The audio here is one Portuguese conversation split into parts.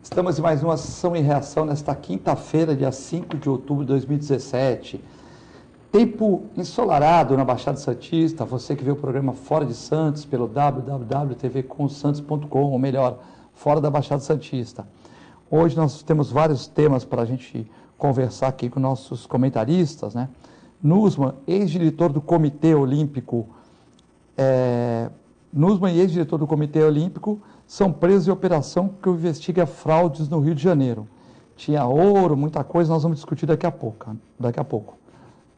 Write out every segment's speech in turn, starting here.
Estamos em mais uma sessão em reação nesta quinta-feira, dia 5 de outubro de 2017. Tempo ensolarado na Baixada Santista. Você que vê o programa Fora de Santos pelo www.tvcomsantos.com, ou melhor, fora da Baixada Santista. Hoje nós temos vários temas para a gente conversar aqui com nossos comentaristas, né? Nussmann, ex-diretor do Comitê Olímpico, Nussmann e ex-diretor do Comitê Olímpico são presos em operação que investiga fraudes no Rio de Janeiro. Tinha ouro, muita coisa, nós vamos discutir daqui a pouco.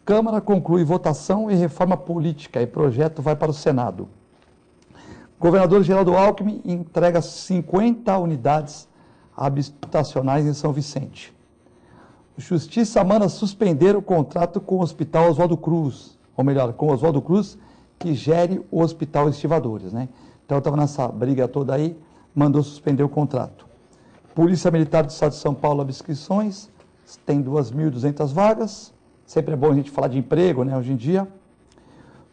Câmara conclui votação e reforma política e projeto vai para o Senado. Governador Geraldo Alckmin entrega 50 unidades habitacionais em São Vicente. Justiça manda suspender o contrato com o Hospital Oswaldo Cruz, ou melhor, com o Oswaldo Cruz, que gere o Hospital Estivadores, né? Então, estava nessa briga toda aí, mandou suspender o contrato. Polícia Militar do Estado de São Paulo abre inscrições, tem 2.200 vagas, sempre é bom a gente falar de emprego, né, hoje em dia.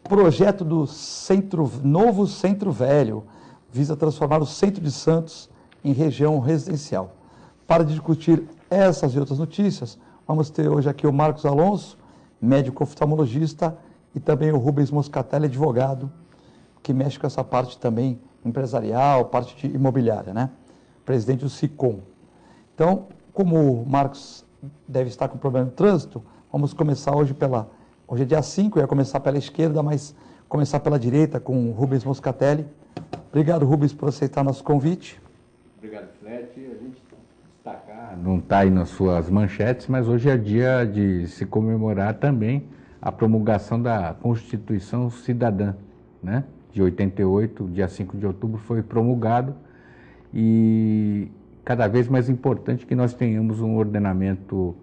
Projeto do novo Centro Velho, visa transformar o centro de Santos em região residencial. Para discutir essas e outras notícias, vamos ter hoje aqui o Marcos Alonso, médico oftalmologista, e também o Rubens Moscatelli, advogado, que mexe com essa parte também empresarial, parte de imobiliária, né? Presidente do SICOM. Então, como o Marcos deve estar com problema de trânsito, vamos começar hoje Hoje é dia 5, eu ia começar pela esquerda, mas começar pela direita com o Rubens Moscatelli. Obrigado, Rubens, por aceitar nosso convite. Obrigado, Flet. A gente destacar, não está aí nas suas manchetes, mas hoje é dia de se comemorar também a promulgação da Constituição Cidadã, né? De 88, dia 5 de outubro, foi promulgado, e cada vez mais importante que nós tenhamos um ordenamento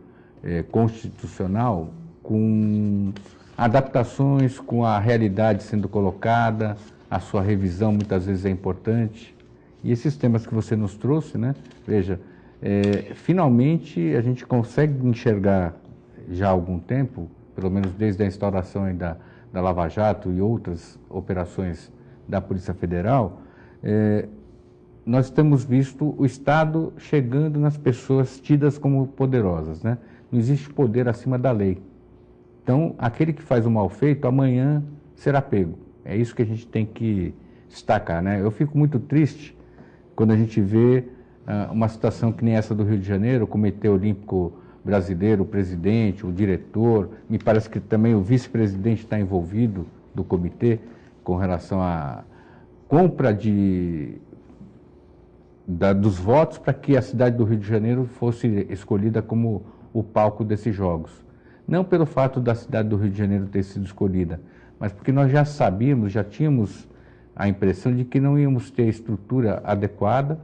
constitucional com adaptações, com a realidade sendo colocada, a sua revisão muitas vezes é importante. E esses temas que você nos trouxe, né? Veja, finalmente a gente consegue enxergar já há algum tempo, pelo menos desde a instauração aí da Lava Jato e outras operações da Polícia Federal, nós temos visto o Estado chegando nas pessoas tidas como poderosas, né? Não existe poder acima da lei. Então, aquele que faz o mal feito, amanhã será pego. É isso que a gente tem que destacar, né? Eu fico muito triste quando a gente vê uma situação que nem essa do Rio de Janeiro, o Comitê Olímpico Brasileiro, o presidente, o diretor, me parece que também o vice-presidente está envolvido do comitê com relação à compra dos votos para que a cidade do Rio de Janeiro fosse escolhida como o palco desses jogos. Não pelo fato da cidade do Rio de Janeiro ter sido escolhida, mas porque nós já sabíamos, já tínhamos a impressão de que não íamos ter a estrutura adequada,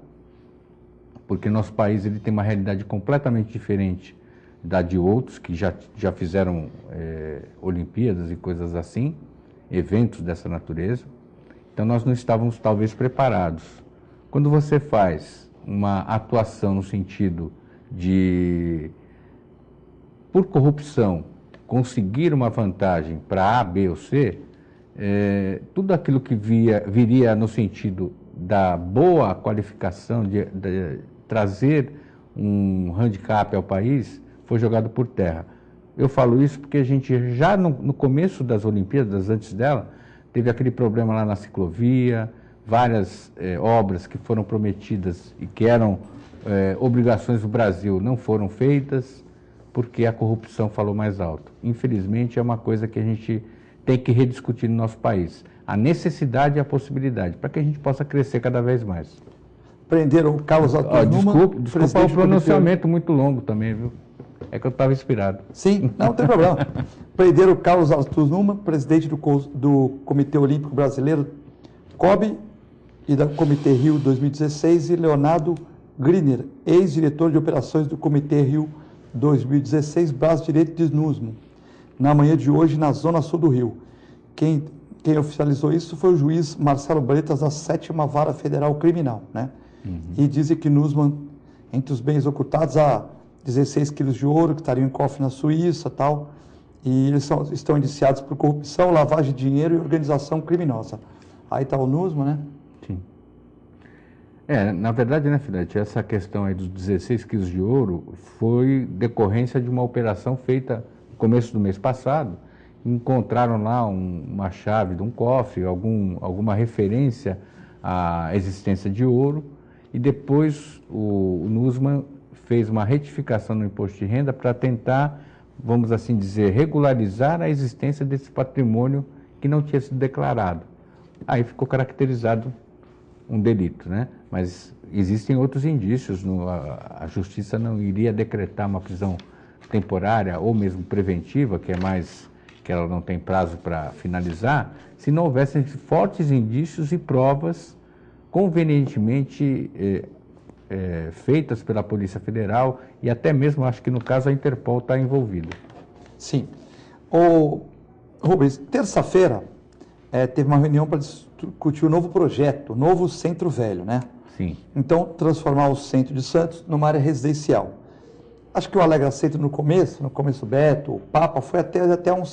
porque nosso país ele tem uma realidade completamente diferente da de outros que já fizeram Olimpíadas e coisas assim, eventos dessa natureza. Então nós não estávamos talvez preparados. Quando você faz uma atuação no sentido de, por corrupção, conseguir uma vantagem para A, B ou C, tudo aquilo que viria no sentido da boa qualificação, de trazer um handicap ao país, foi jogado por terra. Eu falo isso porque a gente já no começo das Olimpíadas, antes dela, teve aquele problema lá na ciclovia, várias obras que foram prometidas e que eram obrigações do Brasil não foram feitas porque a corrupção falou mais alto. Infelizmente é uma coisa que a gente tem que rediscutir no nosso país. A necessidade e a possibilidade, para que a gente possa crescer cada vez mais. Prenderam o Carlos Altos Nussmann. Desculpa o pronunciamento muito longo também, viu? É que eu estava inspirado. Sim, não tem problema. Prenderam o Carlos Altos Nussmann, presidente do Comitê Olímpico Brasileiro, COB, e do Comitê Rio 2016, e Leonardo Griner, ex-diretor de operações do Comitê Rio 2016, braço direito de Nussmann, na manhã de hoje, na zona sul do Rio. Quem oficializou isso foi o juiz Marcelo Bretas, da 7ª Vara Federal Criminal, né? Uhum. E dizem que Nussmann, entre os bens ocultados, há 16 quilos de ouro que estariam em cofre na Suíça e tal, e eles estão indiciados por corrupção, lavagem de dinheiro e organização criminosa. Aí está o Nussmann, né? Sim. Na verdade, né, Filete, essa questão aí dos 16 quilos de ouro foi decorrência de uma operação feita no começo do mês passado. Encontraram lá uma chave de um cofre, alguma referência à existência de ouro, e depois o Nussmann fez uma retificação no imposto de renda para tentar, vamos assim dizer, regularizar a existência desse patrimônio que não tinha sido declarado. Aí ficou caracterizado um delito, né? Mas existem outros indícios, a justiça não iria decretar uma prisão temporária ou mesmo preventiva, que ela não tem prazo para finalizar, se não houvessem fortes indícios e provas convenientemente feitas pela Polícia Federal e até mesmo, acho que no caso, a Interpol está envolvida. Sim. Rubens, terça-feira teve uma reunião para discutir o novo projeto, o novo Centro Velho, né? Sim. Então, transformar o centro de Santos numa área residencial. Acho que o Alegra Centro no começo Beto, o Papa, foi até uma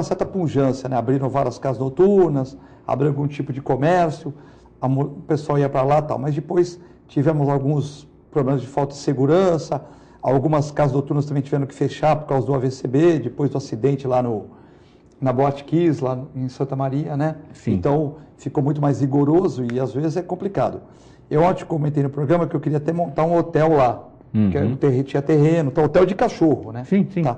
certa pujança, né? Abriram várias casas noturnas, abriram algum tipo de comércio, o pessoal ia para lá e tal, mas depois tivemos alguns problemas de falta de segurança, algumas casas noturnas também tiveram que fechar por causa do AVCB, depois do acidente lá na Boate Kiss, lá em Santa Maria, né? Sim. Então, ficou muito mais rigoroso e às vezes é complicado. Eu ontem comentei no programa que eu queria até montar um hotel lá, que tinha terreno, então, hotel de cachorro, né? Sim, sim. Tá.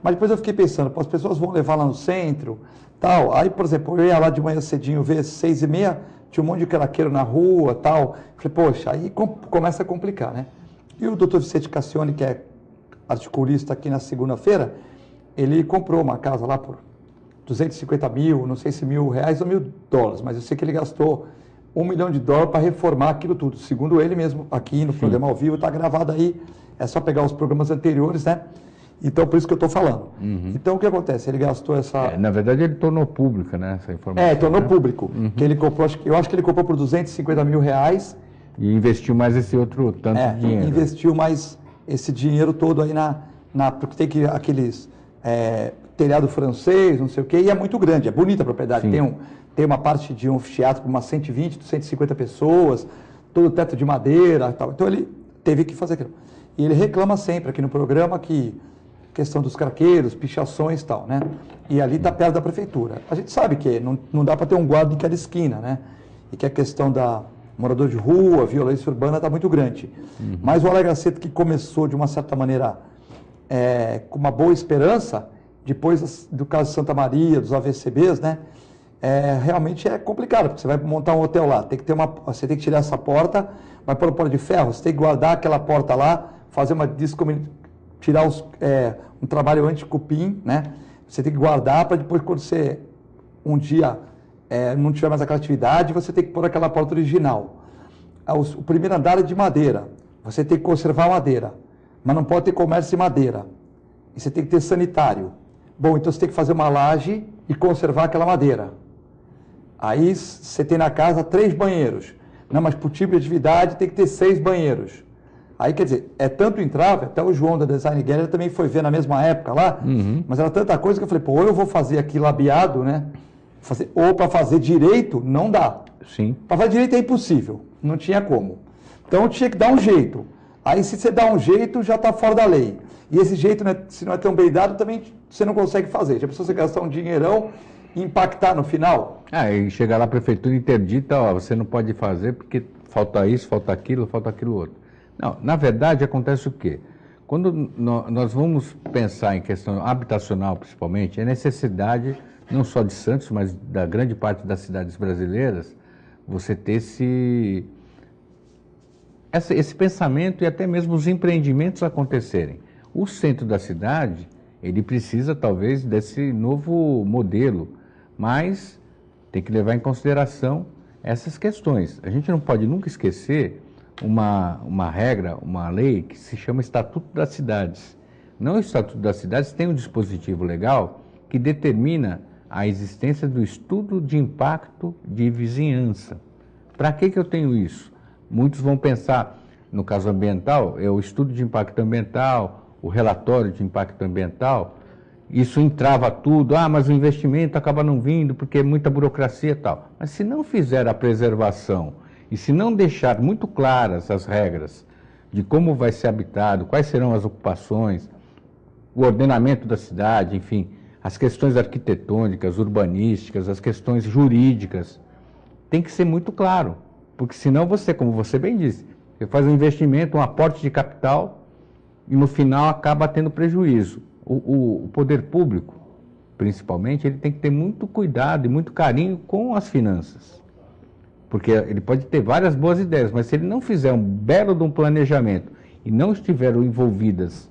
Mas depois eu fiquei pensando, as pessoas vão levar lá no centro, tal. Aí, por exemplo, eu ia lá de manhã cedinho ver 6h30, tinha um monte de craqueiro na rua, tal. Falei, poxa, aí começa a complicar, né? E o Dr. Vicente Cassione, que é articulista aqui na segunda-feira, ele comprou uma casa lá por 250 mil, não sei se R$1.000 ou $1.000, mas eu sei que ele gastou $1 milhão para reformar aquilo tudo. Segundo ele mesmo, aqui no programa ao vivo, está gravado aí, é só pegar os programas anteriores, né? Então, por isso que eu estou falando. Então, o que acontece? Ele gastou essa... na verdade, ele tornou pública, né, essa informação. Tornou público. Que ele comprou, eu acho que ele comprou por R$250 mil. E investiu mais esse outro tanto de dinheiro. Investiu mais esse dinheiro todo aí porque tem que aqueles telhado francês, não sei o quê, e é muito grande, é bonita a propriedade. Tem uma parte de um anfiteatro para umas 120, 150 pessoas, todo teto de madeira e tal. Então, ele teve que fazer aquilo. E ele reclama sempre aqui no programa que questão dos craqueiros, pichações e tal, né? E ali está perto da prefeitura. A gente sabe que não dá para ter um guarda em cada esquina, né? E que a questão da morador de rua, violência urbana está muito grande. Mas o Alegra Centro, que começou de uma certa maneira com uma boa esperança, depois do caso de Santa Maria, dos AVCBs, né? Realmente é complicado, porque você vai montar um hotel lá, você tem que tirar essa porta, vai pôr a porta de ferro, você tem que guardar aquela porta lá, fazer tirar um trabalho anti-cupim, né? Você tem que guardar para depois, quando você um dia não tiver mais aquela atividade, você tem que pôr aquela porta original. O primeiro andar é de madeira, você tem que conservar a madeira, mas não pode ter comércio de madeira. E você tem que ter sanitário. Bom, então você tem que fazer uma laje e conservar aquela madeira. Aí você tem na casa 3 banheiros. Não, mas por tipo de atividade tem que ter 6 banheiros. Aí, quer dizer, é tanto entrave, até o João da Design Gallery também foi ver na mesma época lá, mas era tanta coisa que eu falei, ou eu vou fazer aqui labiado, né? Ou para fazer direito, não dá. Sim. Para fazer direito é impossível, não tinha como. Então tinha que dar um jeito. Aí se você dá um jeito, já está fora da lei. E esse jeito, né, se não é tão bem dado, também você não consegue fazer. Já precisa você gastar um dinheirão e impactar no final. E chegar lá a prefeitura interdita, você não pode fazer porque falta isso, falta aquilo outro. Não, na verdade acontece o quê? Quando nós vamos pensar em questão habitacional principalmente, é necessidade não só de Santos, mas da grande parte das cidades brasileiras, você ter esse pensamento e até mesmo os empreendimentos acontecerem. O centro da cidade, ele precisa talvez desse novo modelo, mas tem que levar em consideração essas questões. A gente não pode nunca esquecer uma regra, uma lei que se chama Estatuto das Cidades. No Estatuto das Cidades tem um dispositivo legal que determina a existência do estudo de impacto de vizinhança. Para que eu tenho isso? Muitos vão pensar, no caso ambiental, é o estudo de impacto ambiental, o relatório de impacto ambiental, isso entrava tudo, mas o investimento acaba não vindo porque é muita burocracia e tal. Mas se não fizer a preservação E se não deixar muito claras as regras de como vai ser habitado, quais serão as ocupações, o ordenamento da cidade, enfim, as questões arquitetônicas, urbanísticas, as questões jurídicas, tem que ser muito claro, porque senão você, como você bem disse, você faz um investimento, um aporte de capital e no final acaba tendo prejuízo. O poder público, principalmente, ele tem que ter muito cuidado e muito carinho com as finanças, porque ele pode ter várias boas ideias, mas se ele não fizer um belo de um planejamento e não estiverem envolvidas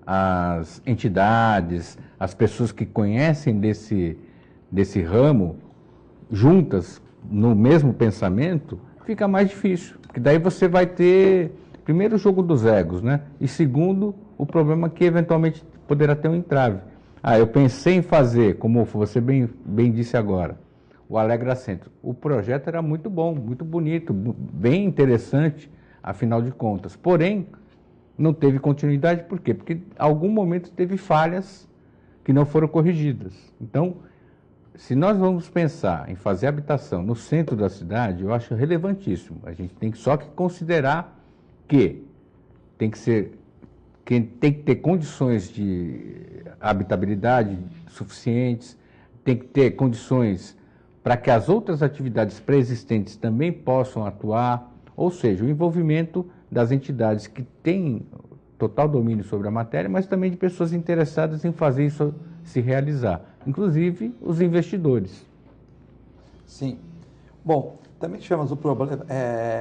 as entidades, as pessoas que conhecem desse ramo, juntas no mesmo pensamento, fica mais difícil. Porque daí você vai ter, primeiro, o jogo dos egos, né? E segundo, o problema que eventualmente poderá ter um entrave. Eu pensei em fazer, como você bem disse agora, o Alegra Centro. O projeto era muito bom, muito bonito, bem interessante, afinal de contas. Porém, não teve continuidade, por quê? Porque em algum momento teve falhas que não foram corrigidas. Então, se nós vamos pensar em fazer habitação no centro da cidade, eu acho relevantíssimo. A gente tem só que considerar que tem que ter condições de habitabilidade suficientes, tem que ter condições para que as outras atividades pré-existentes também possam atuar, ou seja, o envolvimento das entidades que têm total domínio sobre a matéria, mas também de pessoas interessadas em fazer isso se realizar, inclusive os investidores. Sim. Bom, também tivemos o problema,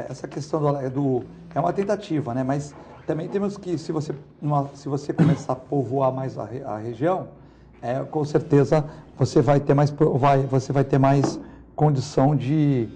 essa questão é uma tentativa, né? Mas também temos que, se você começar a povoar mais a região, com certeza você vai ter mais condição de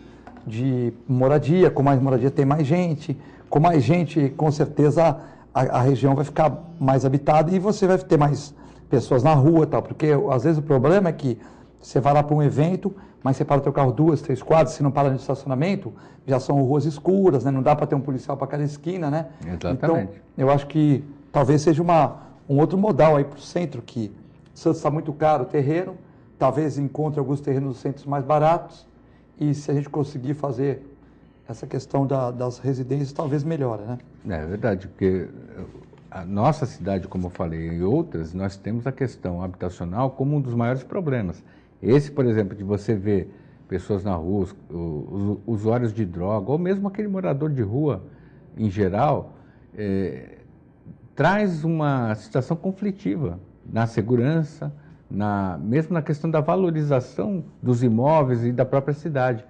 moradia. Com mais moradia tem mais gente, com mais gente, com certeza a região vai ficar mais habitada e você vai ter mais pessoas na rua, tal, porque às vezes o problema é que você vai lá para um evento, mas você para o seu carro 2, 3 quadras, se não para no estacionamento, já são ruas escuras, né? Não dá para ter um policial para cada esquina, né? Exatamente. Então, eu acho que talvez seja um outro modal aí para o centro, que Santos está muito caro o terreno, talvez encontre alguns terrenos nos centros mais baratos, e se a gente conseguir fazer essa questão das residências, talvez melhore, né? É verdade, porque a nossa cidade, como eu falei, e outras, nós temos a questão habitacional como um dos maiores problemas. Esse, por exemplo, de você ver pessoas na rua, os usuários de droga, ou mesmo aquele morador de rua em geral, traz uma situação conflitiva na segurança, mesmo na questão da valorização dos imóveis e da própria cidade.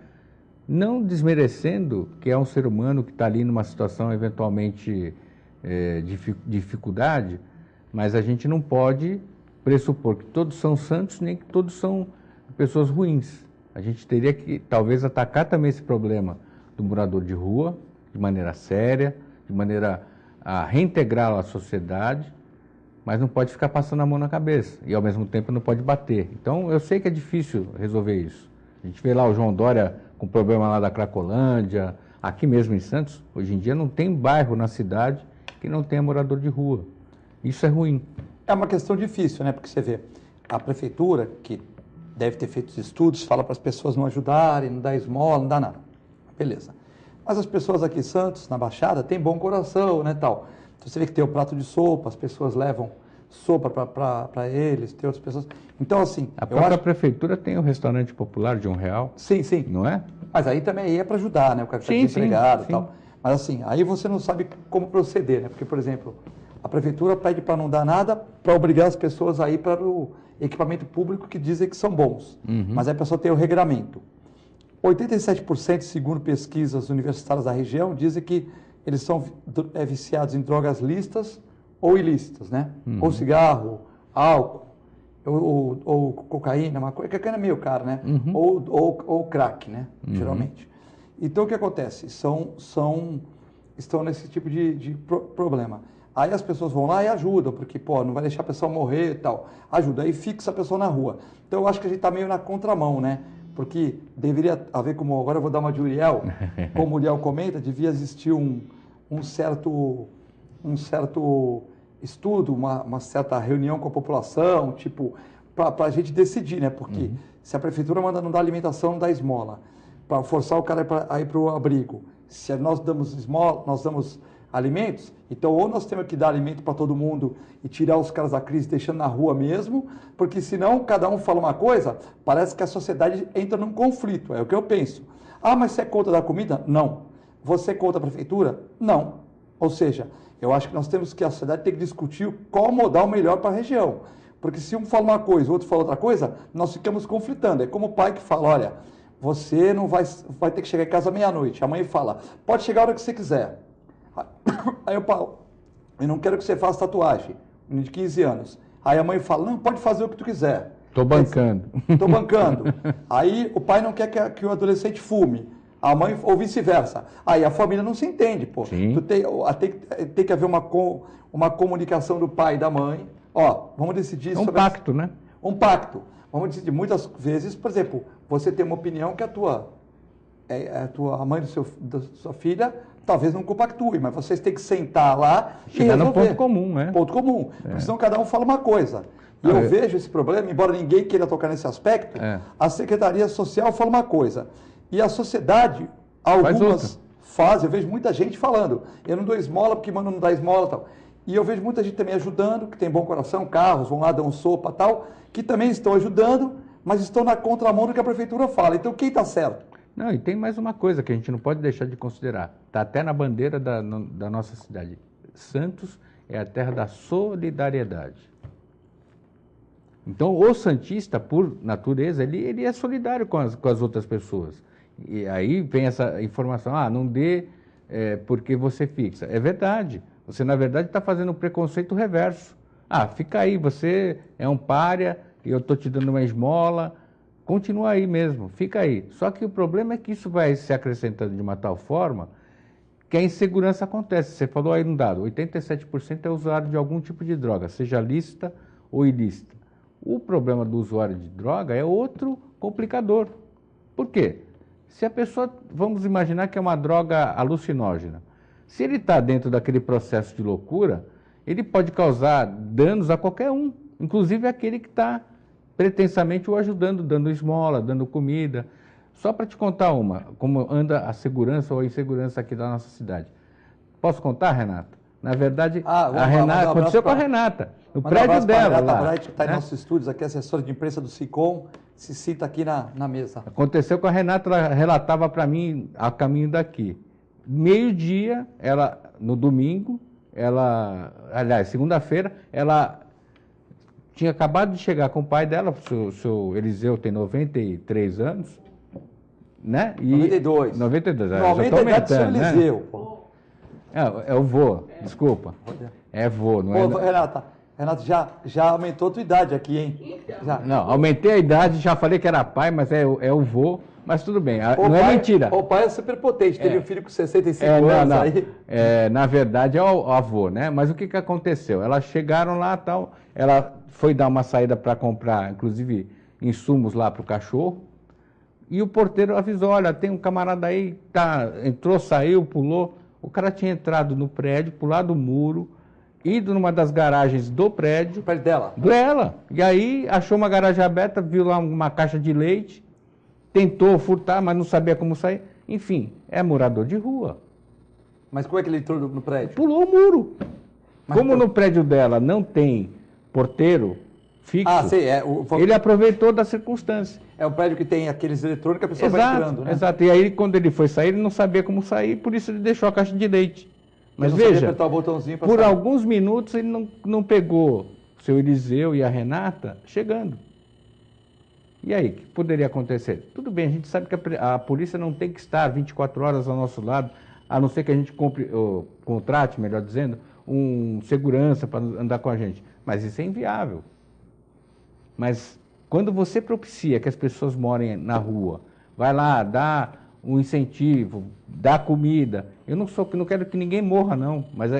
Não desmerecendo que é um ser humano que está ali numa situação eventualmente de dificuldade, mas a gente não pode pressupor que todos são santos, nem que todos são pessoas ruins. A gente teria que, talvez, atacar também esse problema do morador de rua, de maneira séria, de maneira a reintegrá-lo à sociedade, mas não pode ficar passando a mão na cabeça e, ao mesmo tempo, não pode bater. Então, eu sei que é difícil resolver isso. A gente vê lá o João Dória com problema lá da Cracolândia, aqui mesmo em Santos, hoje em dia não tem bairro na cidade que não tenha morador de rua. Isso é ruim. É uma questão difícil, né? Porque você vê, a prefeitura, que deve ter feito os estudos, fala para as pessoas não ajudarem, não dar esmola, não dá nada. Beleza. Mas as pessoas aqui em Santos, na Baixada, têm bom coração, né, tal. Então, você vê que tem o prato de sopa, as pessoas levam sopa para eles, tem outras pessoas. Então, assim... A própria prefeitura tem o restaurante popular de R$1. Sim, sim. Não é? Mas aí também é para ajudar, né? O cara que está desempregado e tal. Mas assim, aí você não sabe como proceder, né? Porque, por exemplo, a prefeitura pede para não dar nada, para obrigar as pessoas a ir para o equipamento público que dizem que são bons. Mas aí a pessoa tem o regramento. 87%, segundo pesquisas universitárias da região, dizem que eles são viciados em drogas lícitas ou ilícitas, né? Ou cigarro, álcool, ou cocaína, maconha, cocaína é meio caro, né? Ou crack, né? Geralmente. Então, o que acontece? Estão nesse tipo de problema. Aí as pessoas vão lá e ajudam, porque, pô, não vai deixar a pessoa morrer e tal. Ajuda, aí fixa a pessoa na rua. Então, eu acho que a gente está meio na contramão, né? Porque deveria haver, como agora eu vou dar uma de Uriel, como o Uriel comenta, devia existir um certo estudo, uma certa reunião com a população, tipo, para a gente decidir, né? Porque se a prefeitura manda não dar alimentação, não dá esmola, para forçar o cara a ir para o abrigo. Se nós damos esmola, nós damos alimentos, então ou nós temos que dar alimento para todo mundo e tirar os caras da crise deixando na rua mesmo, porque senão cada um fala uma coisa, parece que a sociedade entra num conflito, é o que eu penso. Ah, mas você é contra da comida? Não. Você é contra a prefeitura? Não. Ou seja, eu acho que nós temos que, a sociedade tem que discutir qual modal melhor para a região, porque se um fala uma coisa, o outro fala outra coisa, nós ficamos conflitando. É como o pai que fala, olha, você não vai ter que chegar em casa meia-noite. A mãe fala, pode chegar a hora que você quiser. Aí eu falo, eu não quero que você faça tatuagem, de 15 anos. Aí a mãe fala, não, pode fazer o que tu quiser. Estou bancando. Estou bancando. Aí o pai não quer que o adolescente fume. A mãe, ou vice-versa. Aí a família não se entende, pô. Tem que haver uma comunicação do pai e da mãe. Ó, vamos decidir sobre... Um pacto, né? Um pacto. Vamos decidir. Muitas vezes, por exemplo, você tem uma opinião que a mãe da sua filha talvez não compactue, mas vocês têm que sentar lá e resolver. No ponto comum, né? Ponto comum. Porque senão cada um fala uma coisa. E eu vejo esse problema, embora ninguém queira tocar nesse aspecto, a Secretaria Social fala uma coisa. E a sociedade, algumas fazem, eu vejo muita gente falando, eu não dou esmola porque mano não dá esmola e tal. E eu vejo muita gente também ajudando, que tem bom coração, carros, vão lá, dão sopa e tal, que também estão ajudando, mas estão na contramão do que a prefeitura fala. Então quem está certo? Não, e tem mais uma coisa que a gente não pode deixar de considerar. Está até na bandeira da nossa cidade. Santos é a terra da solidariedade. Então, o santista, por natureza, ele é solidário com as outras pessoas. E aí vem essa informação, não dê porque você fixa. É verdade. Você, na verdade, está fazendo um preconceito reverso. Fica aí, você é um pária e eu estou te dando uma esmola. Continua aí mesmo, fica aí. Só que o problema é que isso vai se acrescentando de uma tal forma que a insegurança acontece. Você falou aí um dado, 87% é usuário de algum tipo de droga, seja lícita ou ilícita. O problema do usuário de droga é outro complicador. Por quê? Se a pessoa, vamos imaginar que é uma droga alucinógena, se ele está dentro daquele processo de loucura, ele pode causar danos a qualquer um, inclusive aquele que está pretensamente o ajudando, dando esmola, dando comida. Só para te contar como anda a segurança ou a insegurança aqui da nossa cidade. Posso contar, Renata? Na verdade, aconteceu com a Renata, no prédio dela. A Renata que está em nossos estúdios, aqui, assessora de imprensa do SICOM, se cita aqui na mesa. Aconteceu com a Renata, ela relatava para mim a caminho daqui. Meio-dia, no domingo, aliás, segunda-feira, ela tinha acabado de chegar com o pai dela, o seu Eliseu tem 93 anos, né? 92. 92, já estou aumentando, né? Eliseu, pô. É o vô, desculpa. É vô, não é? Pô, Renata, já aumentou a tua idade aqui, hein? Já. Não, aumentei a idade, já falei que era pai, mas é o vô, mas tudo bem, não é mentira. O pai é superpotente, teve um filho com 65 anos aí. Na verdade é o avô, né? Mas o que aconteceu? Elas chegaram lá e tal, ela foi dar uma saída para comprar, inclusive, insumos lá para o cachorro, e o porteiro avisou, olha, tem um camarada aí, entrou, saiu, pulou. O cara tinha entrado no prédio, pulado o muro, ido numa das garagens do prédio. Perto dela? Dela. E aí achou uma garagem aberta, viu lá uma caixa de leite, tentou furtar, mas não sabia como sair. Enfim, é morador de rua. Mas como é que ele entrou no prédio? Pulou o muro. Como no prédio dela não tem porteiro fixo, ele aproveitou da circunstância. É um prédio que tem aqueles eletrônicos que a pessoa vai entrando, né? Exato, e aí quando ele foi sair, ele não sabia como sair, por isso ele deixou a caixa de leite. Mas veja, apertar o botãozinho por sair. Alguns minutos ele não pegou o seu Eliseu e a Renata chegando. E aí, o que poderia acontecer? Tudo bem, a gente sabe que a polícia não tem que estar 24 horas ao nosso lado, a não ser que a gente contrate, melhor dizendo, um segurança para andar com a gente. Mas isso é inviável. Mas quando você propicia que as pessoas morem na rua, vai lá, dá um incentivo, dá comida. Eu não quero que ninguém morra, não, mas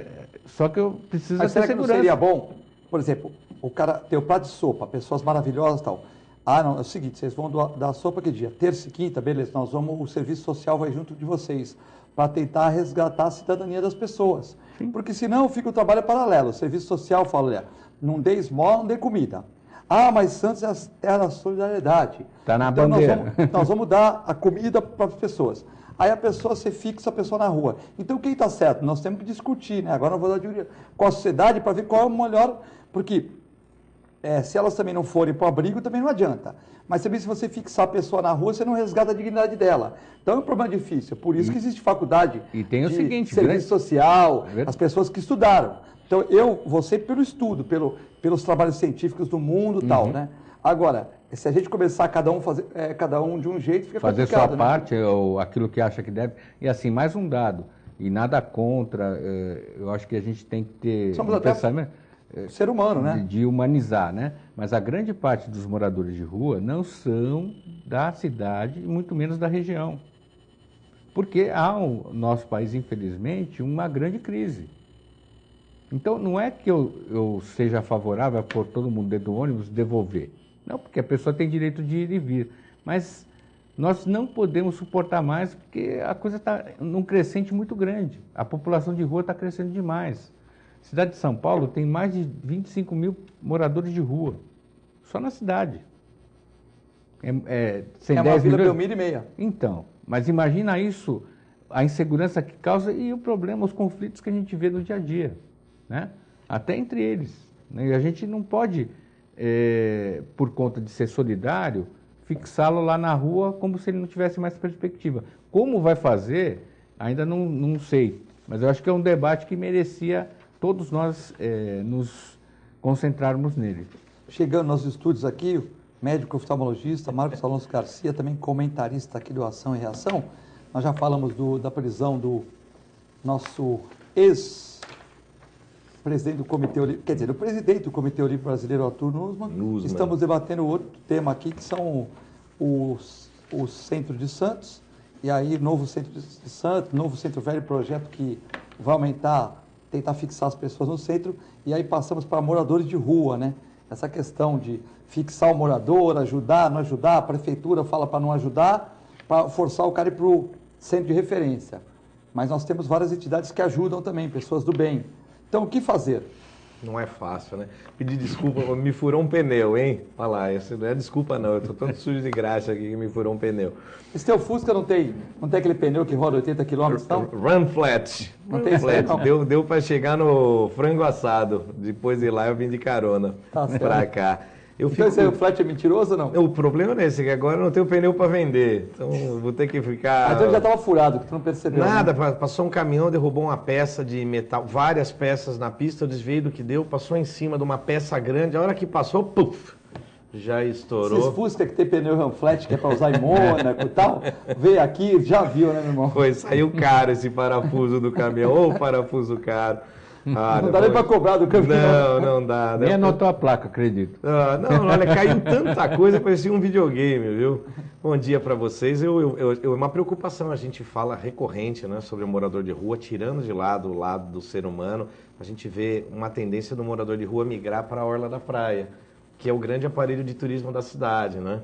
só que eu preciso ter segurança. Não seria bom, por exemplo, o cara tem o prato de sopa, pessoas maravilhosas e tal. Não, é o seguinte, vocês vão dar sopa que dia? Terça e quinta, beleza, o serviço social vai junto de vocês para tentar resgatar a cidadania das pessoas. Sim. Porque senão fica o trabalho paralelo. O serviço social fala, olha, não dê esmola, não dê comida. Ah, mas Santos é a terra da solidariedade. Está na então, bandeira. Nós vamos dar a comida para as pessoas. Aí a pessoa, você fixa a pessoa na rua. Então, quem está certo? Nós temos que discutir, né? Agora eu vou dar de com a sociedade para ver qual é o melhor, porque se elas também não forem para o abrigo, também não adianta. Mas também se você fixar a pessoa na rua, você não resgata a dignidade dela. Então é um problema difícil. Por isso que existe faculdade e tem o de seguinte, serviço social, as pessoas que estudaram. Então vou ser pelo estudo, pelos trabalhos científicos do mundo e tal, né? Agora, se a gente começar cada um fazer cada um de um jeito, fica fazer complicado, sua né? parte, ou aquilo que acha que deve. E assim, mais um dado, e nada contra, eu acho que a gente tem que ter Somos um até pensamento ser humano, né? de humanizar, né? Mas a grande parte dos moradores de rua não são da cidade, e muito menos da região. Porque há no nosso país, infelizmente, uma grande crise. Então, não é que eu seja favorável a pôr todo mundo dentro do ônibus e devolver. Não, porque a pessoa tem direito de ir e vir. Mas nós não podemos suportar mais, porque a coisa está num crescente muito grande. A população de rua está crescendo demais. A cidade de São Paulo tem mais de 25 mil moradores de rua, só na cidade. É uma Vila Belmiro e meia. Então, mas imagina isso, a insegurança que causa e o problema, os conflitos que a gente vê no dia a dia, né? Até entre eles. Né? E a gente não pode, por conta de ser solidário, fixá-lo lá na rua como se ele não tivesse mais perspectiva. Como vai fazer, ainda não sei, mas eu acho que é um debate que merecia todos nós nos concentrarmos nele. Chegando nos estúdios aqui, o médico oftalmologista Marcos Alonso Garcia, também comentarista aqui do Ação e Reação. Nós já falamos da prisão do nosso ex-presidente do Comitê Olímpico, quer dizer, o presidente do Comitê Olímpico Brasileiro, Arthur Nussmann. Estamos debatendo outro tema aqui, que são o Centro de Santos, e aí novo Centro de Santos, novo Centro Velho, projeto que vai aumentar, tentar fixar as pessoas no centro, e aí passamos para moradores de rua, né? Essa questão de fixar o morador, ajudar, não ajudar, a prefeitura fala para não ajudar, para forçar o cara a ir para o centro de referência. Mas nós temos várias entidades que ajudam também, pessoas do bem. Então, o que fazer? Não é fácil, né? Pedir desculpa, me furou um pneu, hein? Olha lá, isso não é desculpa não, eu tô todo sujo de graxa aqui que me furou um pneu. Esse teu Fusca não tem aquele pneu que roda 80 km, não? Run flat. Não tem flat, não. Deu para chegar no frango assado. Depois de lá eu vim de carona para cá. Então esse flat é mentiroso ou não? O problema é esse, que agora eu não tenho pneu para vender. Então vou ter que ficar... Mas ele já estava furado, que tu não percebeu. Nada, né? Passou um caminhão, derrubou uma peça de metal, várias peças na pista, eu desviei do que deu, passou em cima de uma peça grande, a hora que passou, puf, já estourou. Esses Fusca que tem pneu run flat, que é para usar em Mônaco e tal, veio aqui, já viu, né, meu irmão? Foi, saiu caro esse parafuso do caminhão, ô parafuso caro. Não dá nem para cobrar do caminhão. Não dá. Nem anotou a placa, acredito. Não, olha, caiu tanta coisa, parecia um videogame, viu? Bom dia para vocês. É uma preocupação, a gente fala recorrente, né, sobre o morador de rua, tirando de lado o lado do ser humano. A gente vê uma tendência do morador de rua migrar para a orla da praia, que é o grande aparelho de turismo da cidade, né?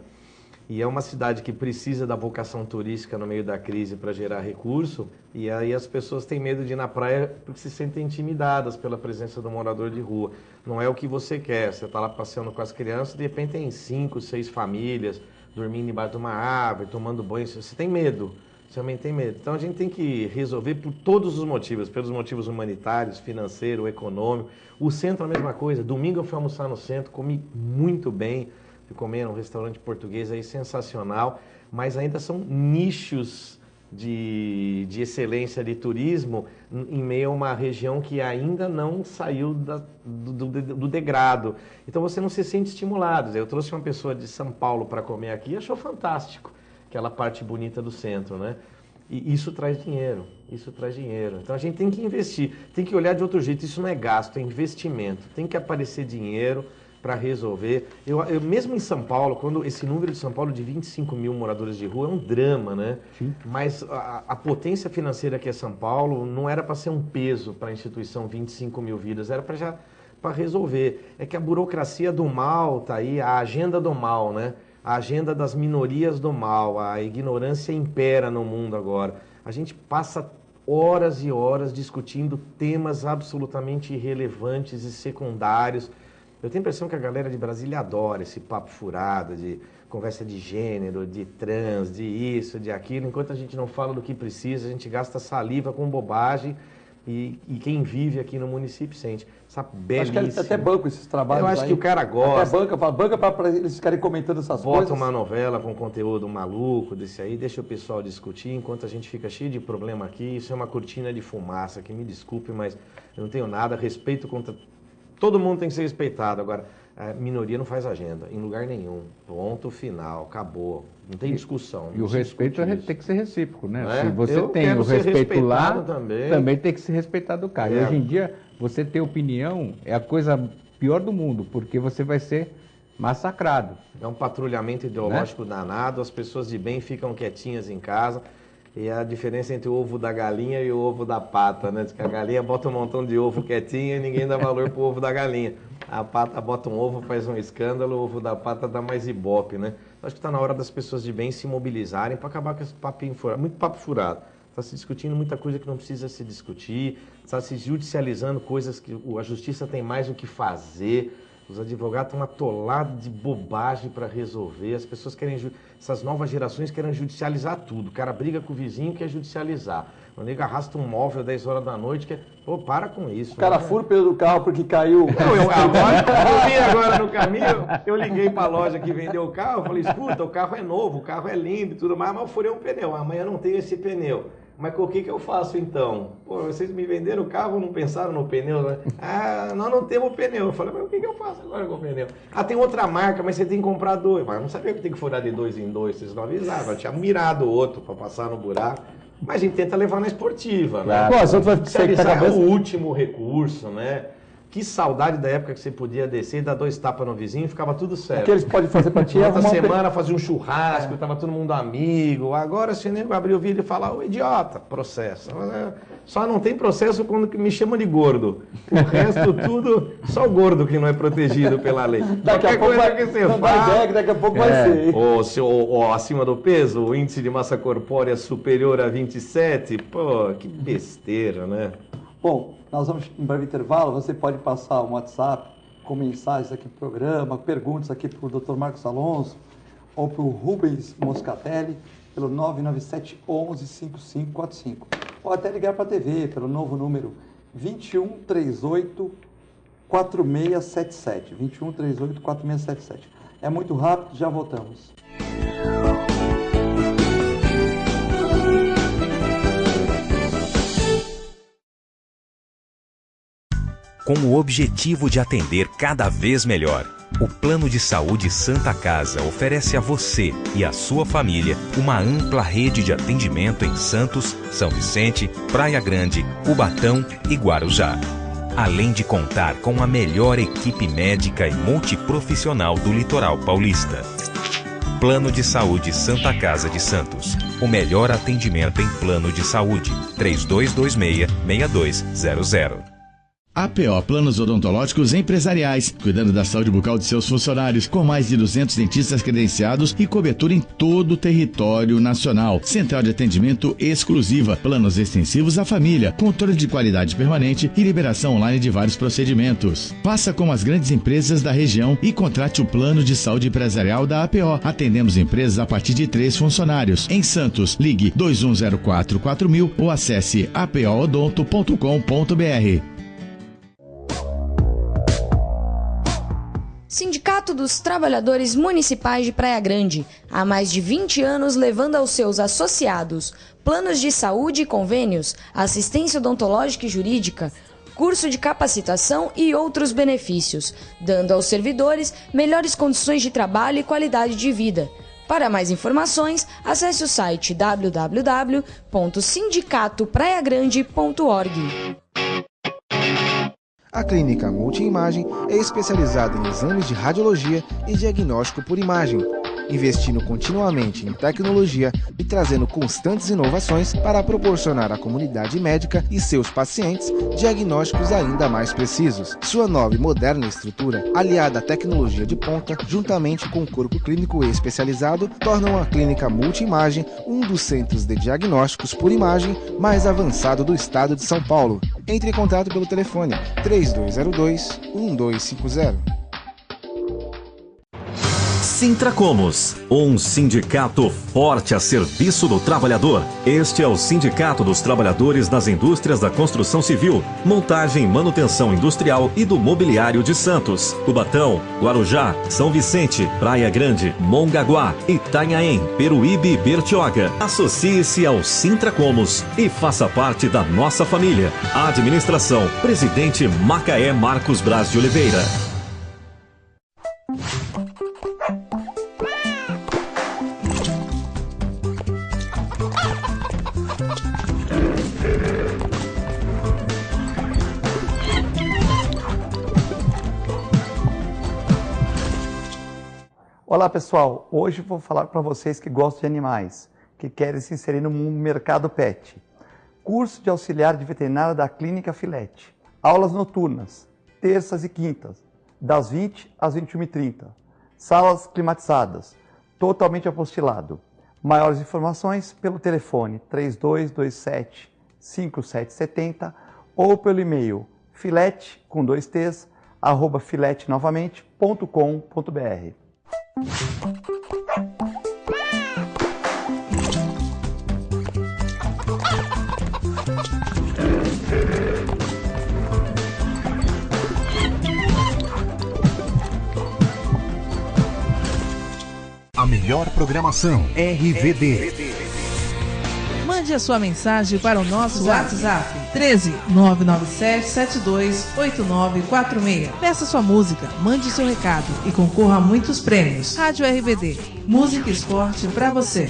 E é uma cidade que precisa da vocação turística no meio da crise para gerar recurso, e aí as pessoas têm medo de ir na praia porque se sentem intimidadas pela presença do morador de rua. Não é o que você quer, você está lá passeando com as crianças, de repente tem 5, 6 famílias dormindo embaixo de uma árvore, tomando banho, você tem medo, você também tem medo. Então a gente tem que resolver por todos os motivos, pelos motivos humanitários, financeiro, econômico. O centro é a mesma coisa, domingo eu fui almoçar no centro, comi muito bem, fui comer num restaurante português aí sensacional, mas ainda são nichos de excelência de turismo em meio a uma região que ainda não saiu do degrado. Então você não se sente estimulado. Eu trouxe uma pessoa de São Paulo para comer aqui e achou fantástico aquela parte bonita do centro, né? E isso traz dinheiro, Então a gente tem que investir, tem que olhar de outro jeito. Isso não é gasto, é investimento. Tem que aparecer dinheiro para resolver. Eu mesmo em São Paulo, quando esse número de São Paulo de 25 mil moradores de rua é um drama, né? Sim. Mas a potência financeira que é São Paulo não era para ser um peso para a instituição 25 mil vidas, era para resolver. É que a burocracia do mal está aí, a agenda do mal, né? A agenda das minorias do mal, a ignorância impera no mundo agora. A gente passa horas e horas discutindo temas absolutamente irrelevantes e secundários. Eu tenho a impressão que a galera de Brasília adora esse papo furado, de conversa de gênero, de trans, de isso, de aquilo. Enquanto a gente não fala do que precisa, a gente gasta saliva com bobagem e quem vive aqui no município sente. Essa belíssima... Acho que até banco esses trabalhos. Eu acho que o cara gosta. Até banca para eles ficarem comentando essas coisas. Bota uma novela com conteúdo maluco desse aí, deixa o pessoal discutir, enquanto a gente fica cheio de problema aqui. Isso é uma cortina de fumaça, que me desculpe, mas eu não tenho nada, respeito contra... Todo mundo tem que ser respeitado. Agora, a minoria não faz agenda, em lugar nenhum. Ponto final, acabou. Não tem discussão. E o respeito tem que ser recíproco, né? É? Se você Eu tem quero o ser respeito lá, respeitado também tem que ser respeitado o cara. É. Hoje em dia, você ter opinião é a coisa pior do mundo, porque você vai ser massacrado. É um patrulhamento ideológico danado, as pessoas de bem ficam quietinhas em casa. E a diferença entre o ovo da galinha e o ovo da pata, né? Diz que a galinha bota um montão de ovo quietinha e ninguém dá valor pro ovo da galinha. A pata bota um ovo, faz um escândalo, o ovo da pata dá mais ibope, né? Acho que está na hora das pessoas de bem se mobilizarem para acabar com esse papinho furado. Muito papo furado. Está se discutindo muita coisa que não precisa se discutir, está se judicializando coisas que a justiça tem mais o que fazer. Os advogados estão atolados de bobagem para resolver. As pessoas querem... Essas novas gerações querem judicializar tudo. O cara briga com o vizinho, quer judicializar. O nego arrasta um móvel às 10 horas da noite, quer... Pô, para com isso. O cara fura o pneu do carro porque caiu. Eu vim agora no caminho, eu liguei para a loja que vendeu o carro, falei, escuta, o carro é novo, o carro é lindo e tudo mais, mas eu furei um pneu. Amanhã não tem esse pneu. Mas o que eu faço então? Pô, vocês me venderam o carro, não pensaram no pneu? Né? Ah, nós não temos pneu. Eu falei, mas o que eu faço agora com o pneu? Ah, tem outra marca, mas você tem que comprar dois. Mas eu não sabia que tem que furar de 2 em 2, vocês não avisaram. Eu tinha mirado o outro para passar no buraco. Mas a gente tenta levar na esportiva, Claro. né? Pô, você vai Especializar é o último recurso, né? Que saudade da época que você podia descer e dar 2 tapas no vizinho e ficava tudo certo. O que eles podem fazer para ti é Outra arrumar semana fazia um churrasco, tava todo mundo amigo. Agora, se o nego abrir o vídeo e falar, ô idiota, processo. Só não tem processo quando me chamam de gordo. O resto tudo, só o gordo que não é protegido pela lei. Daqui a pouco vai, que você não vai fala, ideia que daqui a pouco vai ser. ou acima do peso, o índice de massa corpórea superior a 27, pô, que besteira, né? Bom, nós vamos em breve intervalo. Você pode passar um WhatsApp com mensagens aqui pro programa, perguntas aqui para o Dr. Marcos Alonso ou para o Rubens Moscatelli pelo 997 11 5545. Ou até ligar para a TV pelo novo número 2138 4677. 2138 4677. É muito rápido, já voltamos. Com o objetivo de atender cada vez melhor, o Plano de Saúde Santa Casa oferece a você e a sua família uma ampla rede de atendimento em Santos, São Vicente, Praia Grande, Cubatão e Guarujá. Além de contar com a melhor equipe médica e multiprofissional do litoral paulista. Plano de Saúde Santa Casa de Santos. O melhor atendimento em plano de saúde. 3226-6200. APO Planos Odontológicos Empresariais, cuidando da saúde bucal de seus funcionários, com mais de 200 dentistas credenciados e cobertura em todo o território nacional. Central de atendimento exclusiva, planos extensivos à família, controle de qualidade permanente e liberação online de vários procedimentos. Faça como as grandes empresas da região e contrate o plano de saúde empresarial da APO. Atendemos empresas a partir de 3 funcionários. Em Santos, ligue 2104-4000 ou acesse apoodonto.com.br. Sindicato dos Trabalhadores Municipais de Praia Grande, há mais de 20 anos levando aos seus associados planos de saúde e convênios, assistência odontológica e jurídica, curso de capacitação e outros benefícios, dando aos servidores melhores condições de trabalho e qualidade de vida. Para mais informações, acesse o site www.sindicatopraiagrande.org. A Clínica Multiimagem é especializada em exames de radiologia e diagnóstico por imagem, investindo continuamente em tecnologia e trazendo constantes inovações para proporcionar à comunidade médica e seus pacientes diagnósticos ainda mais precisos. Sua nova e moderna estrutura, aliada à tecnologia de ponta, juntamente com o corpo clínico especializado, tornam a Clínica Multiimagem um dos centros de diagnósticos por imagem mais avançado do estado de São Paulo. Entre em contato pelo telefone 3202-1250. Sintracomos, um sindicato forte a serviço do trabalhador. Este é o Sindicato dos Trabalhadores das Indústrias da Construção Civil, Montagem e Manutenção Industrial e do Mobiliário de Santos, Cubatão, Guarujá, São Vicente, Praia Grande, Mongaguá, Itanhaém, Peruíbe e Bertioga. Associe-se ao Sintracomos e faça parte da nossa família. Administração, Presidente Macaé Marcos Braz de Oliveira. Olá pessoal, hoje vou falar para vocês que gostam de animais, que querem se inserir no mercado pet. Curso de auxiliar de veterinária da Clínica Filete. Aulas noturnas, terças e quintas, das 20 às 21h30. Salas climatizadas, totalmente apostilado. Maiores informações pelo telefone 3227-5770 ou pelo e-mail filete, com 2 t's, @filetenovamente.com.br. A melhor programação RVD. Mande a sua mensagem para o nosso WhatsApp 13 997 72 8946. Peça sua música, mande seu recado e concorra a muitos prêmios. Rádio RVD, música e esporte para você.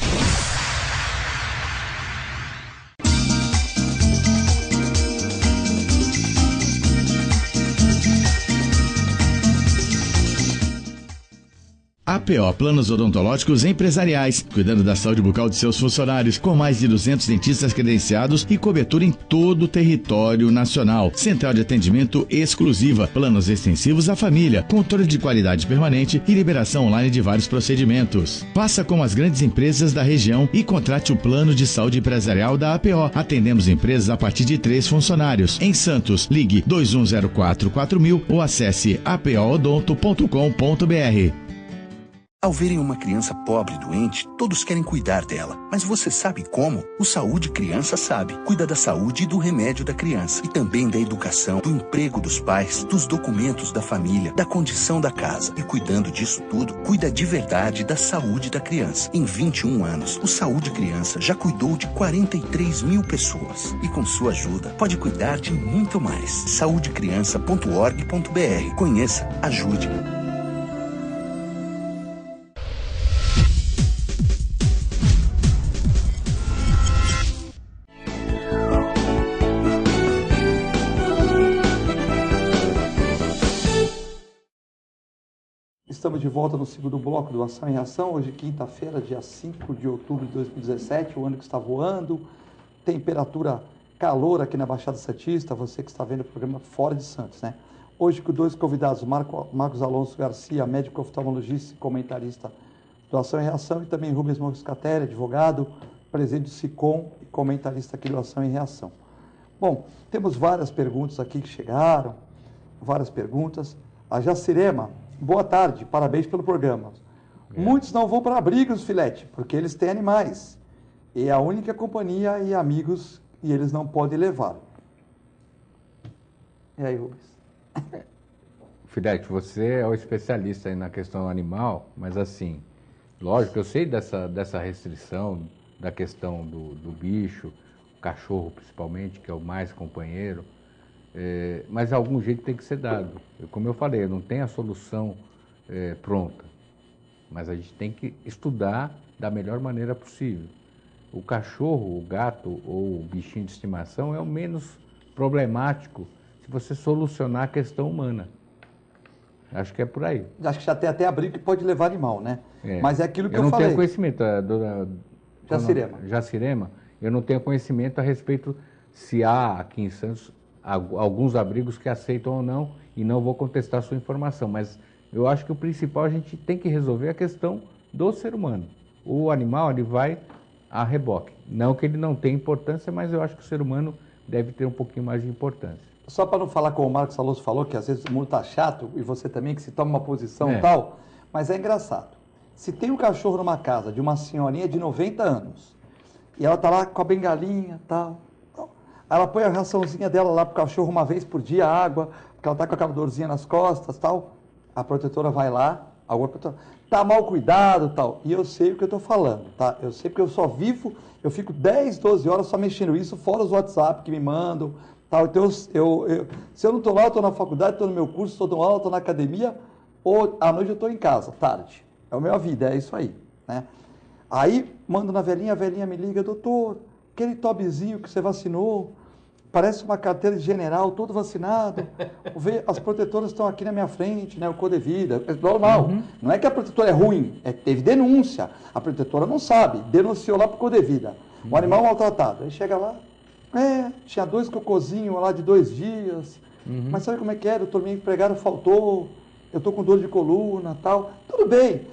APO Planos Odontológicos Empresariais, cuidando da saúde bucal de seus funcionários, com mais de 200 dentistas credenciados e cobertura em todo o território nacional. Central de atendimento exclusiva, planos extensivos à família, controle de qualidade permanente e liberação online de vários procedimentos. Faça como as grandes empresas da região e contrate o plano de saúde empresarial da APO. Atendemos empresas a partir de 3 funcionários. Em Santos, ligue 2104-4000 ou acesse apoodonto.com.br. Ao verem uma criança pobre e doente, todos querem cuidar dela. Mas você sabe como? O Saúde Criança sabe. Cuida da saúde e do remédio da criança. E também da educação, do emprego dos pais, dos documentos da família, da condição da casa. E cuidando disso tudo, cuida de verdade da saúde da criança. Em 21 anos, o Saúde Criança já cuidou de 43 mil pessoas. E com sua ajuda, pode cuidar de muito mais. saudecriança.org.br. Conheça, ajude. Estamos de volta no segundo bloco do Ação e Reação, hoje quinta-feira, dia 5 de outubro de 2017, o ano que está voando, temperatura, calor aqui na Baixada Santista, você que está vendo o programa fora de Santos, né? Hoje com 2 convidados, Marcos Alonso Garcia, médico oftalmologista e comentarista do Ação e Reação, e também Rubens Moscatelli, advogado, presidente do SICOM e comentarista aqui do Ação e Reação. Bom, temos várias perguntas aqui que chegaram, várias perguntas. A Jacirema, boa tarde, parabéns pelo programa. Muitos não vão para abrigos, Filete, porque eles têm animais. É a única companhia e amigos e eles não podem levar. E aí, Rubens? Filete, você é o especialista aí na questão animal, mas assim, lógico, eu sei dessa restrição, da questão do bicho, o cachorro principalmente, que é o mais companheiro, mas algum jeito tem que ser dado. Como eu falei, não tem a solução pronta, mas a gente tem que estudar da melhor maneira possível. O cachorro, o gato ou o bichinho de estimação é o menos problemático se você solucionar a questão humana. Acho que é por aí. Acho que já tem até abrigo que pode levar animal, né? Mas é aquilo que eu falei. Eu não tenho conhecimento, dona Jacirema, eu não tenho conhecimento a respeito se há aqui em Santos alguns abrigos que aceitam ou não, e não vou contestar a sua informação, mas eu acho que o principal a gente tem que resolver a questão do ser humano. O animal, ele vai a reboque. Não que ele não tenha importância, mas eu acho que o ser humano deve ter um pouquinho mais de importância. Só para não falar como o Marcos Alonso falou, que às vezes o mundo está chato, e você também, que se toma uma posição e tal, mas é engraçado. Se tem um cachorro numa casa de uma senhorinha de 90 anos, e ela tá lá com a bengalinha, tal, ela põe a raçãozinha dela lá pro cachorro uma vez por dia, água, porque ela tá com aquela dorzinha nas costas, tal, a protetora vai lá, alguma protetora, tá mal cuidado, tal, e eu sei o que eu tô falando, tá? Eu sei porque eu só vivo, eu fico 10, 12 horas só mexendo isso, fora os WhatsApp que me mandam, tal, então se eu não tô lá, eu tô na faculdade, tô no meu curso, tô dando aula, tô na academia, ou à noite eu tô em casa, tarde. É a minha vida, é isso aí, né? Aí, mando na velhinha, a velhinha me liga, doutor, aquele tobezinho que você vacinou, parece uma carteira de general, todo vacinado, as protetoras estão aqui na minha frente, né, o Codevida, é normal, não é que a protetora é ruim, teve denúncia, a protetora não sabe, denunciou lá pro Codevida, o animal maltratado, aí chega lá, tinha 2 cocôzinhos lá de 2 dias, mas sabe como é que é, doutor, minha empregada faltou, eu estou com dor de coluna, tal. Tudo bem,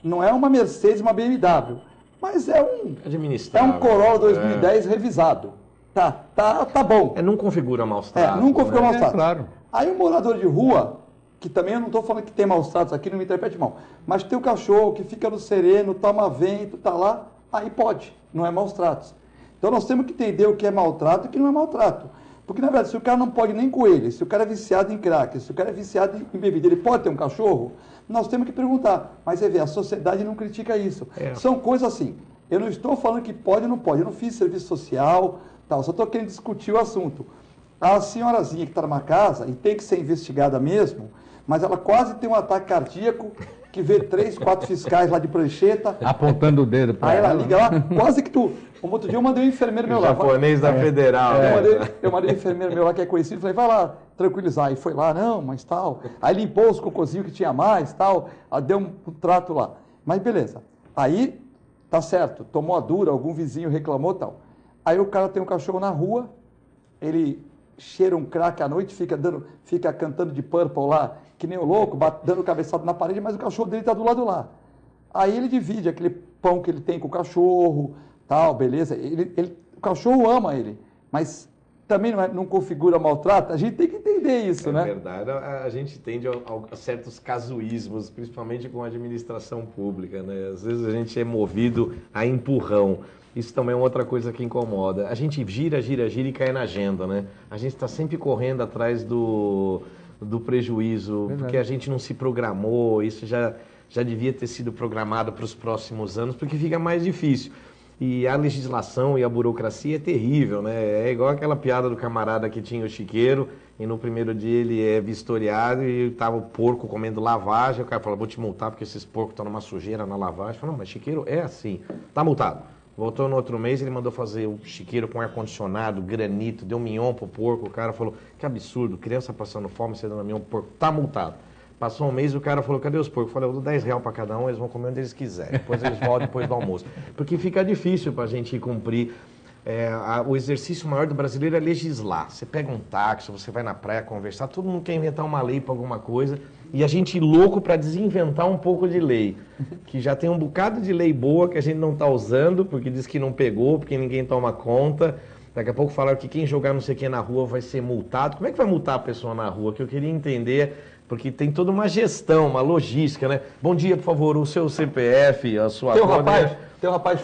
não é uma Mercedes, uma BMW, mas é um Corolla 2010 revisado. Tá bom. Não configura maus tratos. Não configura maus tratos. Claro. Aí um morador de rua, que também eu não estou falando que tem maus tratos aqui, não me interprete mal, mas tem o cachorro que fica no sereno, toma vento, tá lá, aí pode, não é maus tratos. Então nós temos que entender o que é maltrato e o que não é maltrato. Porque, na verdade, se o cara não pode nem coelho, se o cara é viciado em crack, se o cara é viciado em bebida, ele pode ter um cachorro? Nós temos que perguntar. Mas você vê, a sociedade não critica isso. São coisas assim. Eu não estou falando que pode ou não pode. Eu não fiz serviço social, tal. Só estou querendo discutir o assunto. A senhorazinha que está numa casa, e tem que ser investigada mesmo, mas ela quase tem um ataque cardíaco, que vê 3, 4 fiscais lá de prancheta. Apontando o dedo para ela. Aí ela liga lá, quase que tu... Um outro dia eu mandei um enfermeiro meu lá. Japonês da Federal. Eu mandei um enfermeiro meu lá que é conhecido, falei, vai lá tranquilizar. E foi lá, não, mas tal. Aí limpou os cocôzinhos que tinha mais, tal. Aí deu um trato lá. Mas beleza. Aí, tá certo, tomou a dura, algum vizinho reclamou, tal. Aí o cara tem um cachorro na rua, ele cheira um crack à noite, fica cantando de Purple lá, que nem o louco, dando cabeçada na parede, mas o cachorro dele tá do lado lá. Aí ele divide aquele pão que ele tem com o cachorro, tal, beleza. O cachorro ama ele, mas também não configura maltrato. A gente tem que entender isso, né? É verdade. A gente tende a certos casuísmos, principalmente com a administração pública, né? Às vezes a gente é movido a empurrão. Isso também é outra coisa que incomoda. A gente gira e cai na agenda, né? A gente está sempre correndo atrás do prejuízo, porque a gente não se programou, isso já devia ter sido programado para os próximos anos, porque fica mais difícil. E a legislação e a burocracia é terrível, né? É igual aquela piada do camarada que tinha o chiqueiro e no primeiro dia ele é vistoriado e estava o porco comendo lavagem. O cara falou, vou te multar porque esses porcos estão numa sujeira na lavagem. Falou, não, mas chiqueiro é assim, tá multado. Voltou no outro mês, ele mandou fazer o chiqueiro com ar-condicionado, granito, deu mignon pro porco. O cara falou, que absurdo, criança passando fome, você dando mignon pro porco, tá multado. Passou um mês e o cara falou, cadê os porcos? Eu falei, eu dou R$10 para cada um, eles vão comer onde eles quiserem. Depois eles voltam depois do almoço. Porque fica difícil para a gente cumprir. O exercício maior do brasileiro é legislar. Você pega um táxi, você vai na praia conversar, todo mundo quer inventar uma lei para alguma coisa. E a gente louco para desinventar um pouco de lei. Que já tem um bocado de lei boa que a gente não está usando, porque diz que não pegou, porque ninguém toma conta. Daqui a pouco falaram que quem jogar não sei o que na rua vai ser multado. Como é que vai multar a pessoa na rua? Que eu queria entender... Porque tem toda uma gestão, uma logística, né? Bom dia, por favor, o seu CPF, a sua conta. Tem um rapaz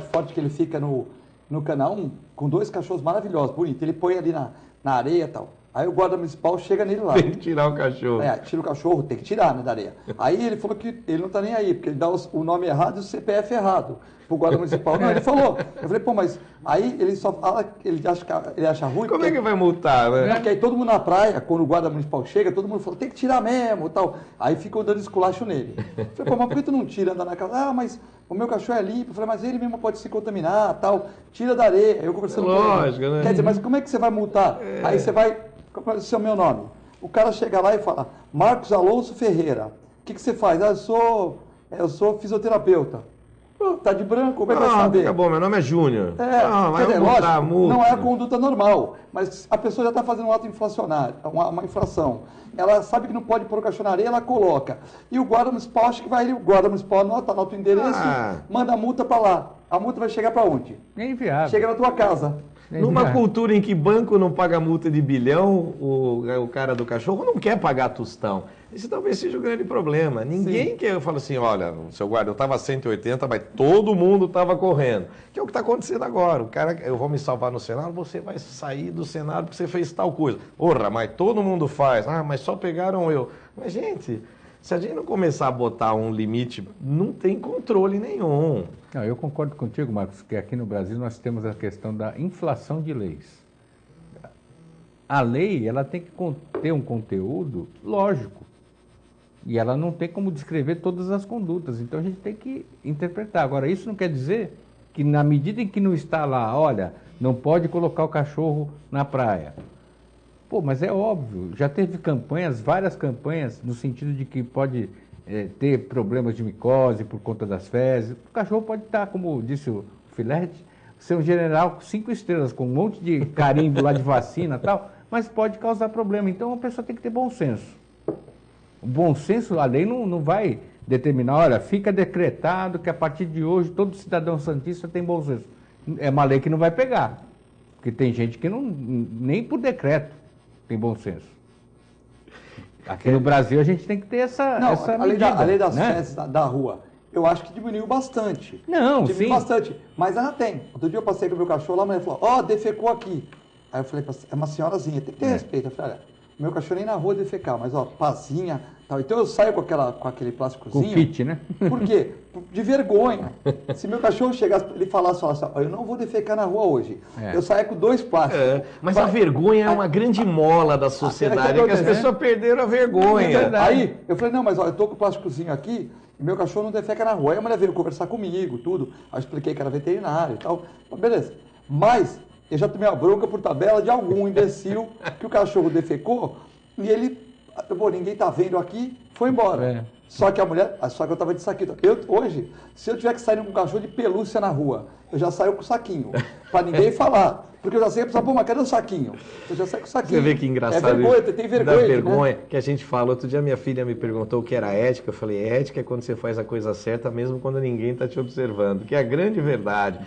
forte que ele fica no Canal 1 com 2 cachorros maravilhosos, bonitos. Ele põe ali na areia e tal. Aí o guarda municipal chega nele lá. Tem que tirar o cachorro. Tira o cachorro, tem que tirar, né, da areia. Aí ele falou que ele não tá nem aí, porque ele dá o nome errado e o CPF errado pro guarda municipal. Não, ele falou. Eu falei, pô, mas aí ele só fala, ele acha ruim. Como é que vai multar, né? Porque aí todo mundo na praia, quando o guarda municipal chega, todo mundo fala, tem que tirar mesmo, tal. Aí ficam dando esculacho nele. Eu falei, pô, mas por que tu não tira, anda na casa? Ah, mas o meu cachorro é limpo. Eu falei, mas ele mesmo pode se contaminar, tal. Tira da areia. Aí eu conversando com ele. Né? Quer dizer, mas como é que você vai multar? Aí você vai... Qual é o seu meu nome? O cara chega lá e fala, Marcos Alonso Ferreira. O que você faz? Ah, eu sou fisioterapeuta. Tá de branco, como é que vai saber? Acabou, meu nome é Júnior. Lógico, não é a conduta normal, mas a pessoa já está fazendo um ato inflacionário, uma infração. Ela sabe que não pode pôr o cachorro na areia, ela coloca. E o guarda municipal, acho que o guarda municipal anota o endereço, manda a multa para lá. A multa vai chegar para onde? É inviável. Chega na tua casa. Numa cultura em que banco não paga multa de bilhão, o cara do cachorro não quer pagar tostão. Esse talvez seja o grande problema. Ninguém quer, eu falo assim, olha, seu guarda, eu estava 180, mas todo mundo estava correndo. Que é o que está acontecendo agora. O cara, eu vou me salvar no Senado, você vai sair do Senado porque você fez tal coisa. Porra, mas todo mundo faz. Ah, mas só pegaram eu. Mas, gente, se a gente não começar a botar um limite, não tem controle nenhum. Não, eu concordo contigo, Marcos, que aqui no Brasil nós temos a questão da inflação de leis. A lei, ela tem que ter um conteúdo lógico. E ela não tem como descrever todas as condutas. Então a gente tem que interpretar. Agora, isso não quer dizer que na medida em que não está lá, olha, não pode colocar o cachorro na praia. Pô, mas é óbvio, já teve campanhas, várias campanhas, no sentido de que pode ter problemas de micose por conta das fezes. O cachorro pode estar, como disse o Filete, ser um general 5 estrelas, com um monte de carimbo lá de vacina e tal, mas pode causar problema. Então a pessoa tem que ter bom senso. O bom senso, a lei não vai determinar, olha, fica decretado que a partir de hoje todo cidadão santista tem bom senso. É uma lei que não vai pegar, porque tem gente que nem por decreto tem bom senso. Aqui no Brasil a gente tem que ter essa medida. A lei das fezes da rua, eu acho que diminuiu bastante. Não, diminuiu bastante, mas ainda tem. Outro dia eu passei com o meu cachorro lá, a mulher falou, defecou aqui. Aí eu falei, é uma senhorazinha, tem que ter respeito. Eu falei, olha, meu cachorro nem na rua defecar, mas pazinha, tal. Então eu saio com aquele plásticozinho. Com kit, né? Por quê? De vergonha. Se meu cachorro chegasse, ele falasse assim, eu não vou defecar na rua hoje. Eu saio com 2 plásticos. Mas a vergonha é uma grande mola da sociedade, que as pessoas perderam a vergonha. Aí eu falei, não, mas olha, eu tô com o plásticozinho aqui e meu cachorro não defeca na rua. Aí a mulher veio conversar comigo, tudo. Aí eu expliquei que era veterinário e tal. Beleza. Mas eu já tomei a bronca por tabela de algum imbecil que o cachorro defecou e ele, ninguém tá vendo aqui, foi embora. Só que eu tava de saquinho. Hoje, se eu tiver que sair com um cachorro de pelúcia na rua, eu já saio com o saquinho, pra ninguém falar. Porque eu já sei que a pessoa, mas cadê o saquinho? Eu já saio com o saquinho. Você vê que engraçado. É vergonha, tem vergonha. Da vergonha, que a gente fala. Outro dia minha filha me perguntou o que era ética. Eu falei, ética é quando você faz a coisa certa, mesmo quando ninguém está te observando. Que é a grande verdade.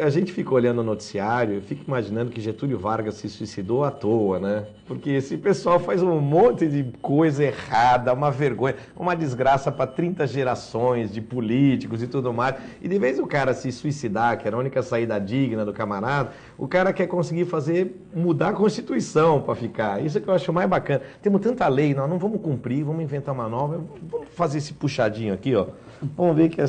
A gente fica olhando o noticiário, eu fico imaginando que Getúlio Vargas se suicidou à toa, né? Porque esse pessoal faz um monte de coisa errada, uma vergonha, uma desgraça para 30 gerações de políticos e tudo mais. E de vez o cara se suicidar, que era a única saída digna do camarada, o cara quer conseguir mudar a Constituição para ficar. Isso é que eu acho mais bacana. Temos tanta lei, nós não vamos cumprir, vamos inventar uma nova, vamos fazer esse puxadinho aqui, ó. Vamos ver que é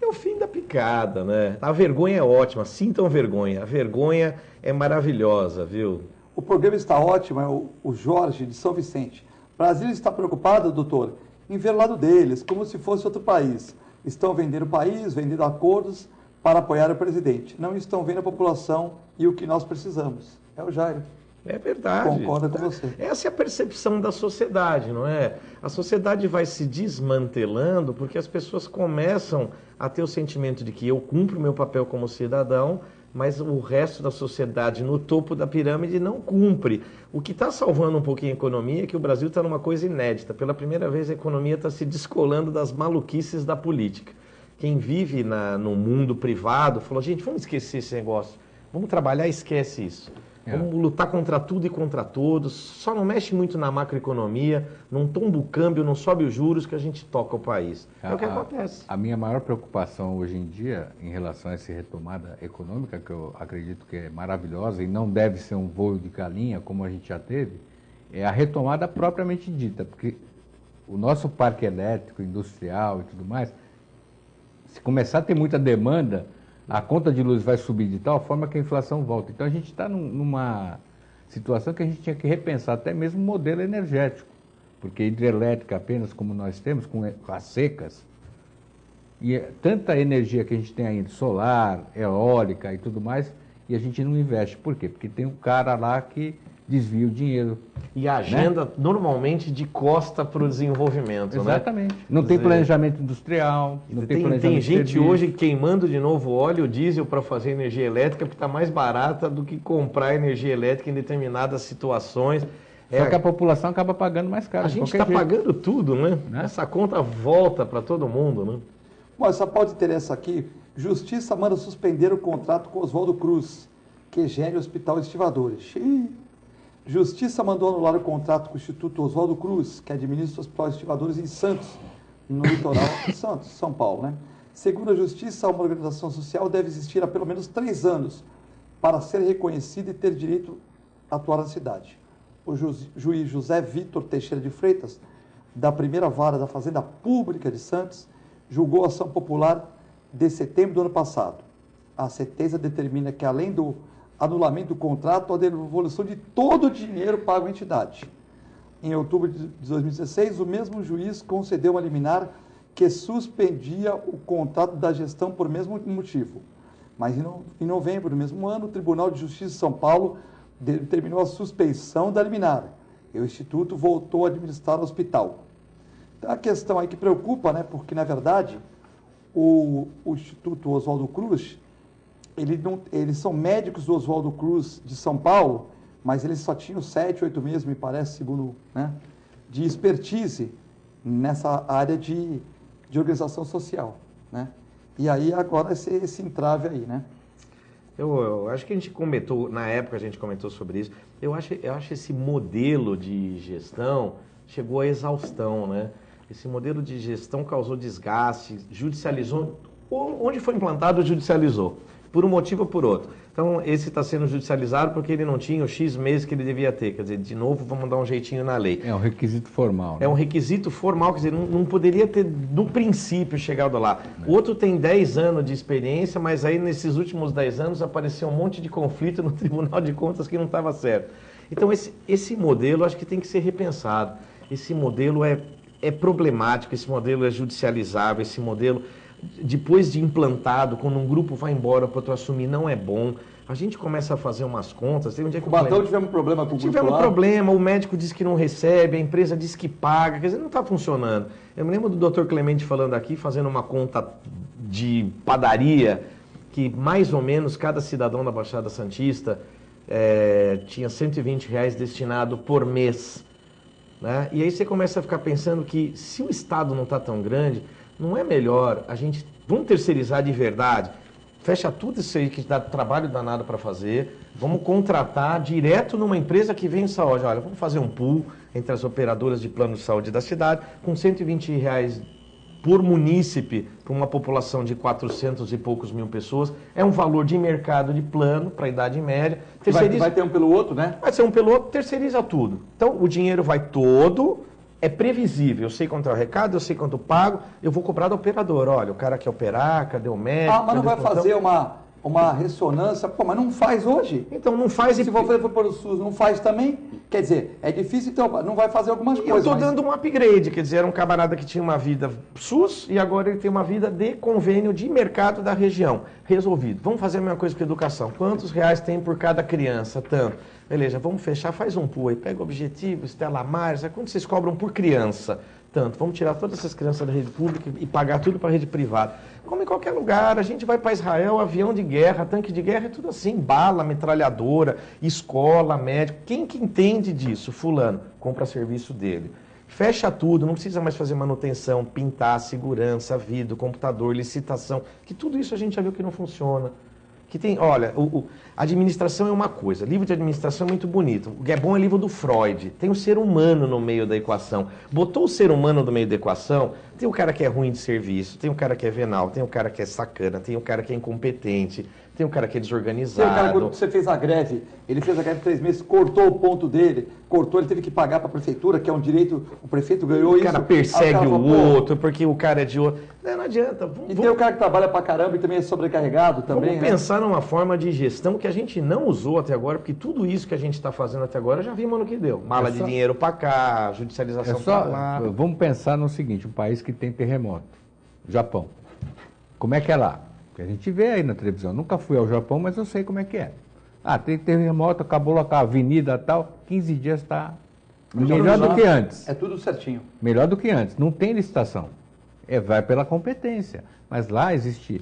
o fim da picada, né? A vergonha é ótima, sintam vergonha. A vergonha é maravilhosa, viu? O programa está ótimo, é o Jorge de São Vicente. Brasília está preocupada, doutor, em ver o lado deles, como se fosse outro país. Estão vendendo o país, vendendo acordos para apoiar o presidente. Não estão vendo a população e o que nós precisamos. É o Jairo. É verdade. Concordo com você. Essa é a percepção da sociedade, não é? A sociedade vai se desmantelando porque as pessoas começam a ter o sentimento de que eu cumpro o meu papel como cidadão, mas o resto da sociedade no topo da pirâmide não cumpre. O que está salvando um pouquinho a economia é que o Brasil está numa coisa inédita. Pela primeira vez a economia está se descolando das maluquices da política. Quem vive no mundo privado falou, gente, vamos esquecer esse negócio. Vamos trabalhar e esquece isso. Vamos lutar contra tudo e contra todos. Só não mexe muito na macroeconomia, não tomba o câmbio, não sobe os juros que a gente toca o país. É o que acontece. A minha maior preocupação hoje em dia, em relação a essa retomada econômica, que eu acredito que é maravilhosa e não deve ser um voo de galinha, como a gente já teve, é a retomada propriamente dita. Porque o nosso parque elétrico, industrial e tudo mais, se começar a ter muita demanda, a conta de luz vai subir de tal forma que a inflação volta. Então a gente está numa situação que a gente tinha que repensar até mesmo o modelo energético, porque hidrelétrica apenas como nós temos, com as secas, e tanta energia que a gente tem ainda, solar, eólica e tudo mais, e a gente não investe. Por quê? Porque tem um cara lá que desvia o dinheiro. E a agenda, normalmente, de costa para o desenvolvimento, Exatamente. Né? Não tem planejamento industrial, não tem planejamento Tem gente serviço. hoje queimando de novo óleo, diesel para fazer energia elétrica, porque está mais barata do que comprar energia elétrica em determinadas situações. Só que a população acaba pagando mais caro. A gente está pagando tudo, né? Essa conta volta para todo mundo, né? Bom, essa pauta interessa aqui. Justiça manda suspender o contrato com Oswaldo Cruz. que gere o Hospital Estivadores. Xiii. Justiça mandou anular o contrato com o Instituto Oswaldo Cruz, que administra o Hospital Estivadores em Santos, no litoral de Santos, São Paulo, né? Segundo a Justiça, uma organização social deve existir há pelo menos 3 anos para ser reconhecida e ter direito a atuar na cidade. O juiz José Vitor Teixeira de Freitas, da primeira vara da Fazenda Pública de Santos, julgou a ação popular de setembro do ano passado. A sentença determina que, além do anulamento do contrato, a devolução de todo o dinheiro pago à entidade. Em outubro de 2016, o mesmo juiz concedeu uma liminar que suspendia o contrato da gestão por mesmo motivo. Mas em novembro do mesmo ano, o Tribunal de Justiça de São Paulo determinou a suspensão da liminar e o Instituto voltou a administrar o hospital. Então, a questão aí que preocupa, né, porque, na verdade, o Instituto Oswaldo Cruz, eles são médicos do Oswaldo Cruz de São Paulo, mas eles só tinham 7, 8 meses, me parece, segundo, né, de expertise nessa área de organização social, né? E aí agora esse entrave aí, né? Eu acho que a gente comentou, na época a gente comentou sobre isso, eu acho esse modelo de gestão chegou à exaustão, né? Esse modelo de gestão causou desgaste, judicializou, onde foi implantado, judicializou, por um motivo ou por outro. Então, esse está sendo judicializado porque ele não tinha o X meses que ele devia ter. Quer dizer, de novo, vamos dar um jeitinho na lei. É um requisito formal. Né? É um requisito formal, quer dizer, não poderia ter, no princípio, chegado lá. O outro tem 10 anos de experiência, mas aí, nesses últimos 10 anos, apareceu um monte de conflito no Tribunal de Contas que não estava certo. Então, esse modelo, acho que tem que ser repensado. Esse modelo é problemático, esse modelo é judicializável, esse modelo... Depois de implantado, quando um grupo vai embora para outro assumir, não é bom. A gente começa a fazer umas contas. Tem um dia que tivemos um problema com o grupo lá. Tivemos problema, o médico diz que não recebe, a empresa diz que paga, quer dizer, não está funcionando. Eu me lembro do Dr. Clemente falando aqui, fazendo uma conta de padaria, que mais ou menos cada cidadão da Baixada Santista tinha R$120 destinado por mês. Né? E aí você começa a ficar pensando que se o Estado não está tão grande... Não é melhor a gente... Vamos terceirizar de verdade? Fecha tudo isso aí que dá trabalho danado para fazer. Vamos contratar direto numa empresa que vem em saúde. Olha, vamos fazer um pool entre as operadoras de plano de saúde da cidade com R$120 por munícipe para uma população de 400 e poucos mil pessoas. É um valor de mercado de plano para a idade média. Vai ter um pelo outro, né? Vai ser um pelo outro, terceiriza tudo. Então, o dinheiro vai todo... É previsível, eu sei quanto é o recado, eu sei quanto eu pago, eu vou cobrar do operador. Olha, o cara quer operar, cadê o médico? Mas não vai fazer uma ressonância? Pô, mas não faz hoje. Então não faz. Se for para o SUS, não faz também? Quer dizer, é difícil, então não vai fazer algumas coisas. Eu estou dando um upgrade, quer dizer, era um camarada que tinha uma vida SUS e agora ele tem uma vida de convênio de mercado da região. Resolvido. Vamos fazer a mesma coisa com a educação. Quantos reais tem por cada criança? Tanto. Beleza, vamos fechar, faz um pool aí, pega o Objetivo, Stella Maris, quanto vocês cobram por criança? Tanto, vamos tirar todas essas crianças da rede pública e pagar tudo para a rede privada. Como em qualquer lugar, a gente vai para Israel, avião de guerra, tanque de guerra, é tudo assim, bala, metralhadora, escola, médico, quem que entende disso? Fulano, compra serviço dele. Fecha tudo, não precisa mais fazer manutenção, pintar, segurança, vidro, computador, licitação, que tudo isso a gente já viu que não funciona. Que tem, olha, administração é uma coisa, livro de administração é muito bonito. O que é bom é livro do Freud, tem o ser humano no meio da equação. Botou o ser humano no meio da equação, tem o cara que é ruim de serviço, tem o cara que é venal, tem o cara que é sacana, tem o cara que é incompetente, tem o cara que é desorganizado. Tem o cara, quando você fez a greve, ele fez a greve 3 meses, cortou o ponto dele, ele teve que pagar para a prefeitura, que é um direito, o prefeito ganhou isso. O cara persegue o outro, porque o cara é de outro. Não adianta. Tem o cara que trabalha pra caramba e também é sobrecarregado também. Vamos pensar numa forma de gestão que a gente não usou até agora, porque tudo isso que a gente está fazendo até agora já vimos no que deu. Mala de dinheiro para cá, judicialização para lá. Vamos pensar no seguinte, um país que tem terremoto, Japão. Como é que é lá? Porque a gente vê aí na televisão. Nunca fui ao Japão, mas eu sei como é que é. Ah, tem terremoto, acabou lá com a avenida e tal, 15 dias está melhor do que antes. É tudo certinho. Melhor do que antes. Não tem licitação. Vai pela competência. Mas lá existe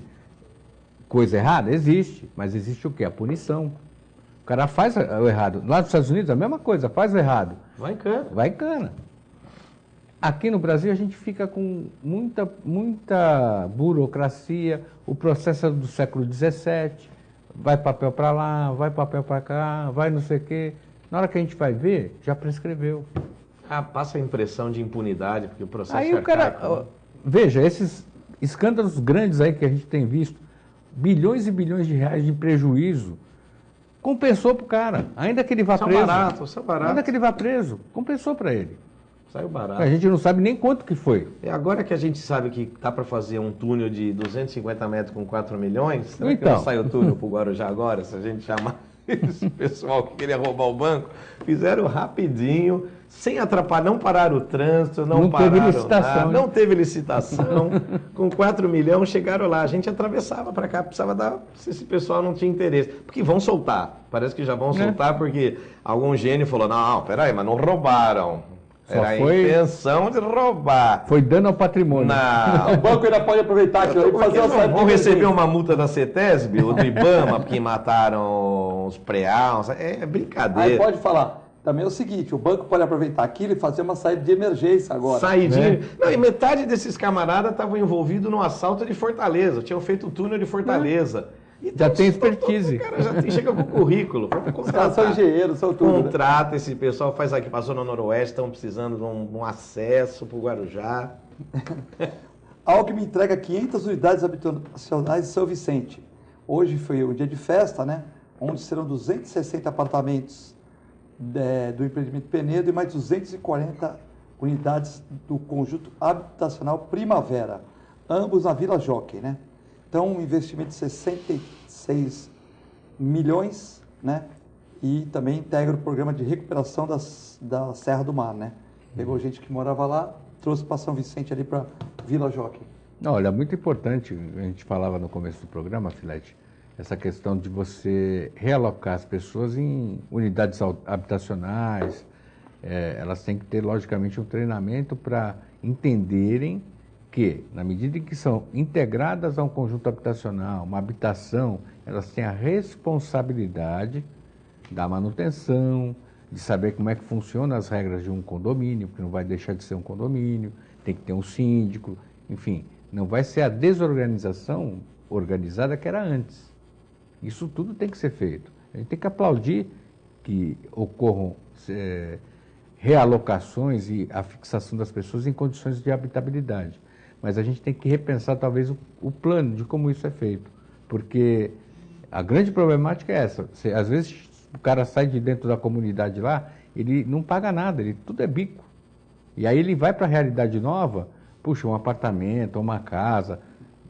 coisa errada? Existe. Mas existe o quê? A punição. O cara faz o errado. Lá nos Estados Unidos a mesma coisa, faz o errado. Vai em cana. Vai em cana. Aqui no Brasil a gente fica com muita burocracia, o processo é do século XVII, vai papel para lá, vai papel para cá, vai não sei o quê. Na hora que a gente vai ver, já prescreveu. Passa a impressão de impunidade, porque o processo Aí é o cara, arcaico, né? veja, esses escândalos grandes aí que a gente tem visto, bilhões e bilhões de reais de prejuízo, compensou para o cara, ainda que ele vá preso. São barato. Ainda que ele vá preso, compensou para ele. Saiu barato. A gente não sabe nem quanto que foi. E agora que a gente sabe que dá para fazer um túnel de 250 metros com 4 milhões, será que Então. não sai o túnel para o Guarujá agora, se a gente chamar esse pessoal que queria roubar o banco? Fizeram rapidinho, sem atrapalhar, não pararam o trânsito, não pararam teve licitação, nada, né? não teve licitação. Com 4 milhões chegaram lá, a gente atravessava para cá, precisava dar, se esse pessoal não tinha interesse. Porque vão soltar, parece que já vão soltar, porque algum gênio falou, não, peraí, mas não roubaram. Era a intenção de roubar. Foi dano ao patrimônio. Não. O banco ainda pode aproveitar aquilo aí para fazer uma série de Vão receber emergência. uma multa da CETESB ou do IBAMA porque mataram os preaus. É brincadeira. Aí pode falar. Também é o seguinte, o banco pode aproveitar aquilo e fazer uma saída de emergência agora. Saidinha. Não, e metade desses camaradas estavam envolvidos no assalto de Fortaleza. Tinham feito o túnel de Fortaleza. Já tem expertise. O cara já chega com o currículo. Os caras são engenheiros, são tudo. Né? Contrata esse pessoal, faz aqui, passou no Noroeste, estão precisando de um acesso para o Guarujá. A Alckmin entrega 500 unidades habitacionais em São Vicente. Hoje foi um dia de festa, né? Onde serão 260 apartamentos do empreendimento Penedo e mais 240 unidades do conjunto habitacional Primavera, ambos na Vila Jockey, né? Então, um investimento de 66 milhões, né? E também integra o programa de recuperação da Serra do Mar, né? Pegou gente que morava lá, trouxe para São Vicente ali para Vila Jockey. Não, olha, muito importante, a gente falava no começo do programa, Filete, essa questão de você realocar as pessoas em unidades habitacionais. Elas têm que ter, logicamente, um treinamento para entenderem que, na medida em que são integradas a um conjunto habitacional, uma habitação, elas têm a responsabilidade da manutenção, de saber como é que funcionam as regras de um condomínio, porque não vai deixar de ser um condomínio, tem que ter um síndico, enfim, não vai ser a desorganização organizada que era antes. Isso tudo tem que ser feito. A gente tem que aplaudir que ocorram realocações e a fixação das pessoas em condições de habitabilidade. Mas a gente tem que repensar, talvez, o plano de como isso é feito. Porque a grande problemática é essa. Às vezes, o cara sai de dentro da comunidade lá, ele não paga nada, tudo é bico. E aí ele vai para a realidade nova, puxa, um apartamento, uma casa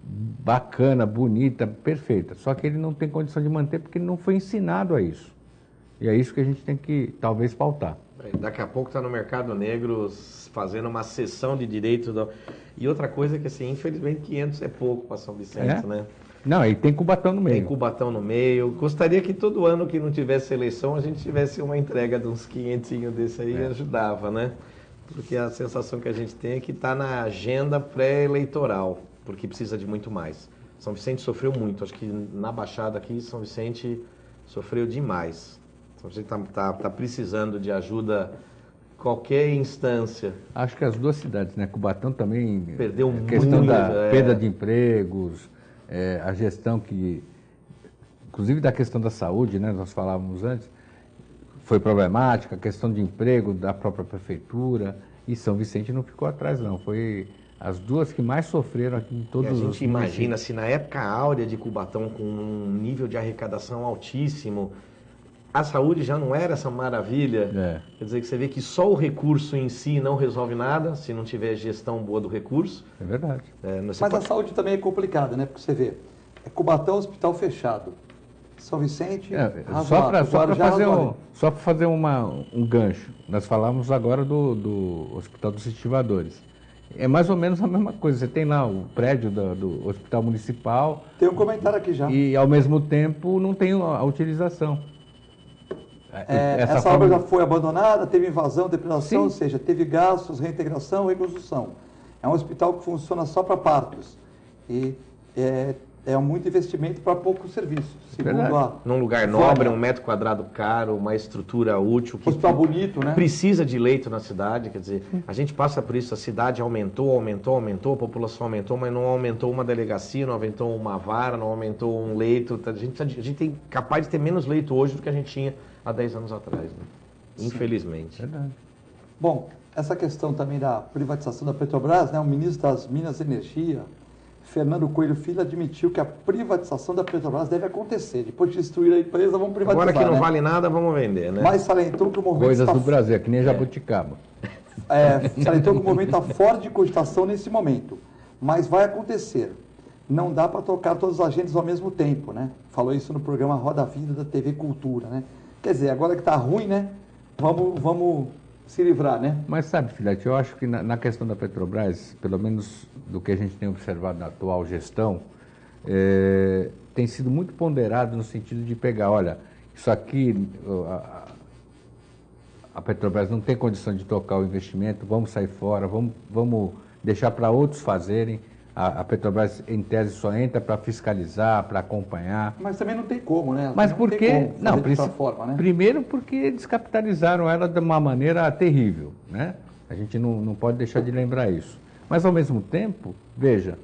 bacana, bonita, perfeita. Só que ele não tem condição de manter porque ele não foi ensinado a isso. E é isso que a gente tem que, talvez, pautar. Daqui a pouco está no mercado negro fazendo uma cessão de direito. E outra coisa que, assim, infelizmente, 500 é pouco para São Vicente, né? Não, e tem Cubatão no meio. Tem Cubatão no meio. Gostaria que todo ano que não tivesse eleição, a gente tivesse uma entrega de uns 500 desse aí, ajudava, né? Porque a sensação que a gente tem é que está na agenda pré-eleitoral, porque precisa de muito mais. São Vicente sofreu muito. Acho que na Baixada aqui, São Vicente sofreu demais. São Vicente está precisando de ajuda qualquer instância. Acho que as duas cidades, né? Cubatão também perdeu a questão muito, da perda de empregos, a gestão que, inclusive da questão da saúde, né? Nós falávamos antes, foi problemática, a questão de emprego da própria prefeitura, e São Vicente não ficou atrás não, foi as duas que mais sofreram aqui em todos os municípios. A gente imagina, se na época áurea de Cubatão, com um nível de arrecadação altíssimo, a saúde já não era essa maravilha. Quer dizer que você vê que só o recurso em si não resolve nada, se não tiver gestão boa do recurso. É verdade. Mas a saúde também é complicada, né? Porque você vê, Cubatão, hospital fechado. São Vicente, só para fazer um gancho, nós falamos agora do Hospital dos Estivadores. É mais ou menos a mesma coisa, você tem lá o prédio do Hospital Municipal. Tem um comentário aqui já. E ao mesmo tempo não tem a utilização. Essa obra já foi abandonada, teve invasão, depredação, ou seja, teve gastos, reintegração, reconstrução. É um hospital que funciona só para partos. E É muito investimento para pouco serviço. Segundo num lugar nobre, 1 metro quadrado caro, uma estrutura útil. Hospital bonito, né? Precisa de leito na cidade, quer dizer, a gente passa por isso, a cidade aumentou, a população aumentou, mas não aumentou uma delegacia, não aumentou uma vara, não aumentou um leito. A gente tem capaz de ter menos leito hoje do que a gente tinha há 10 anos atrás, né? Infelizmente. Verdade. Bom, essa questão também da privatização da Petrobras, né? O ministro das Minas e Energia, Fernando Coelho Filho, admitiu que a privatização da Petrobras deve acontecer. Depois de destruir a empresa, vamos privatizar. Agora que não né? vale nada, vamos vender, né? Mas salientou que o movimento Coisas do Brasil, que nem jabuticaba. Salientou que o movimento está fora de cogitação nesse momento. Mas vai acontecer. Não dá para tocar todas as agendas ao mesmo tempo, né? Falou isso no programa Roda Vida da TV Cultura, né? Quer dizer, agora que está ruim, né? Vamos se livrar, né? Mas sabe, Filete, eu acho que na questão da Petrobras, pelo menos do que a gente tem observado na atual gestão, tem sido muito ponderado no sentido de pegar, olha, isso aqui, a Petrobras não tem condição de tocar o investimento, vamos sair fora, vamos deixar para outros fazerem. A Petrobras, em tese, só entra para fiscalizar, para acompanhar. Mas também não tem como, né? Mas por quê? Não, forma, né? Primeiro porque descapitalizaram ela de uma maneira terrível, né? A gente não pode deixar de lembrar isso. Mas, ao mesmo tempo, veja,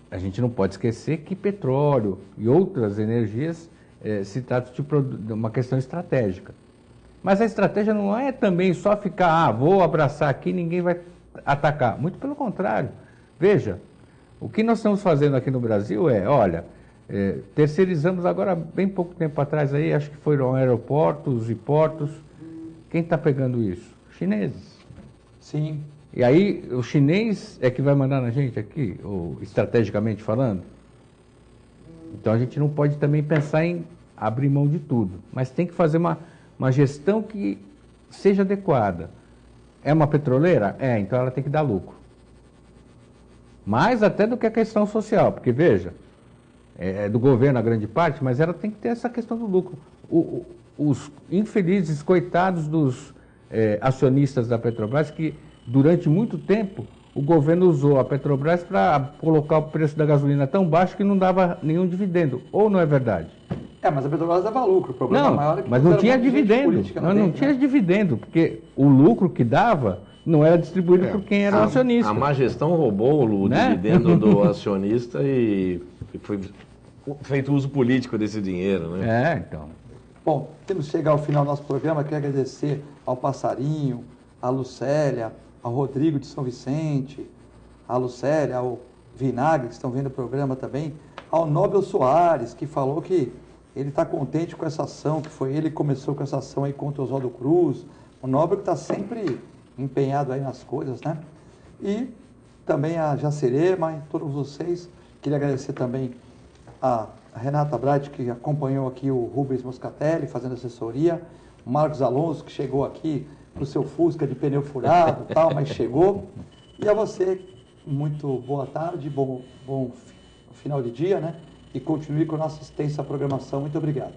a gente não pode esquecer que petróleo e outras energias se trata de uma questão estratégica. Mas a estratégia não é também só ficar, vou abraçar aqui, ninguém vai atacar. Muito pelo contrário. Veja, o que nós estamos fazendo aqui no Brasil terceirizamos agora, bem pouco tempo atrás, aí, acho que foram aeroportos e portos. Quem está pegando isso? Chineses. Sim. E aí, o chinês é que vai mandar na gente aqui, ou estrategicamente falando? Então, a gente não pode também pensar em abrir mão de tudo, mas tem que fazer uma gestão que seja adequada. É uma petroleira? Então ela tem que dar lucro. Mais até do que a questão social, porque, veja, é do governo a grande parte, mas ela tem que ter essa questão do lucro. Os infelizes, coitados dos acionistas da Petrobras, que durante muito tempo o governo usou a Petrobras para colocar o preço da gasolina tão baixo que não dava nenhum dividendo, ou não é verdade? Mas a Petrobras dava lucro, o problema maior é que mas não tinha dividendo, não tinha dividendo, porque o lucro que dava não era distribuído por quem era o acionista. A má gestão roubou o dividendo do acionista e foi feito uso político desse dinheiro, né? Então. Bom, temos que chegar ao final do nosso programa. Quero agradecer ao Passarinho, à Lucélia, ao Rodrigo de São Vicente, à Lucélia, ao Vinagre, que estão vendo o programa também, ao Nobel Soares, que falou que ele está contente com essa ação, que foi ele que começou com essa ação aí contra o Oswaldo Cruz. O Nobel que está sempre empenhado aí nas coisas, né? E também a Jacerema e todos vocês. Queria agradecer também a Renata Bright, que acompanhou aqui o Rubens Moscatelli, fazendo assessoria. O Marcos Alonso, que chegou aqui para o seu Fusca de pneu furado e tal, mas chegou. E a você, muito boa tarde, bom final de dia, né? E continue com a nossa extensa programação. Muito obrigado.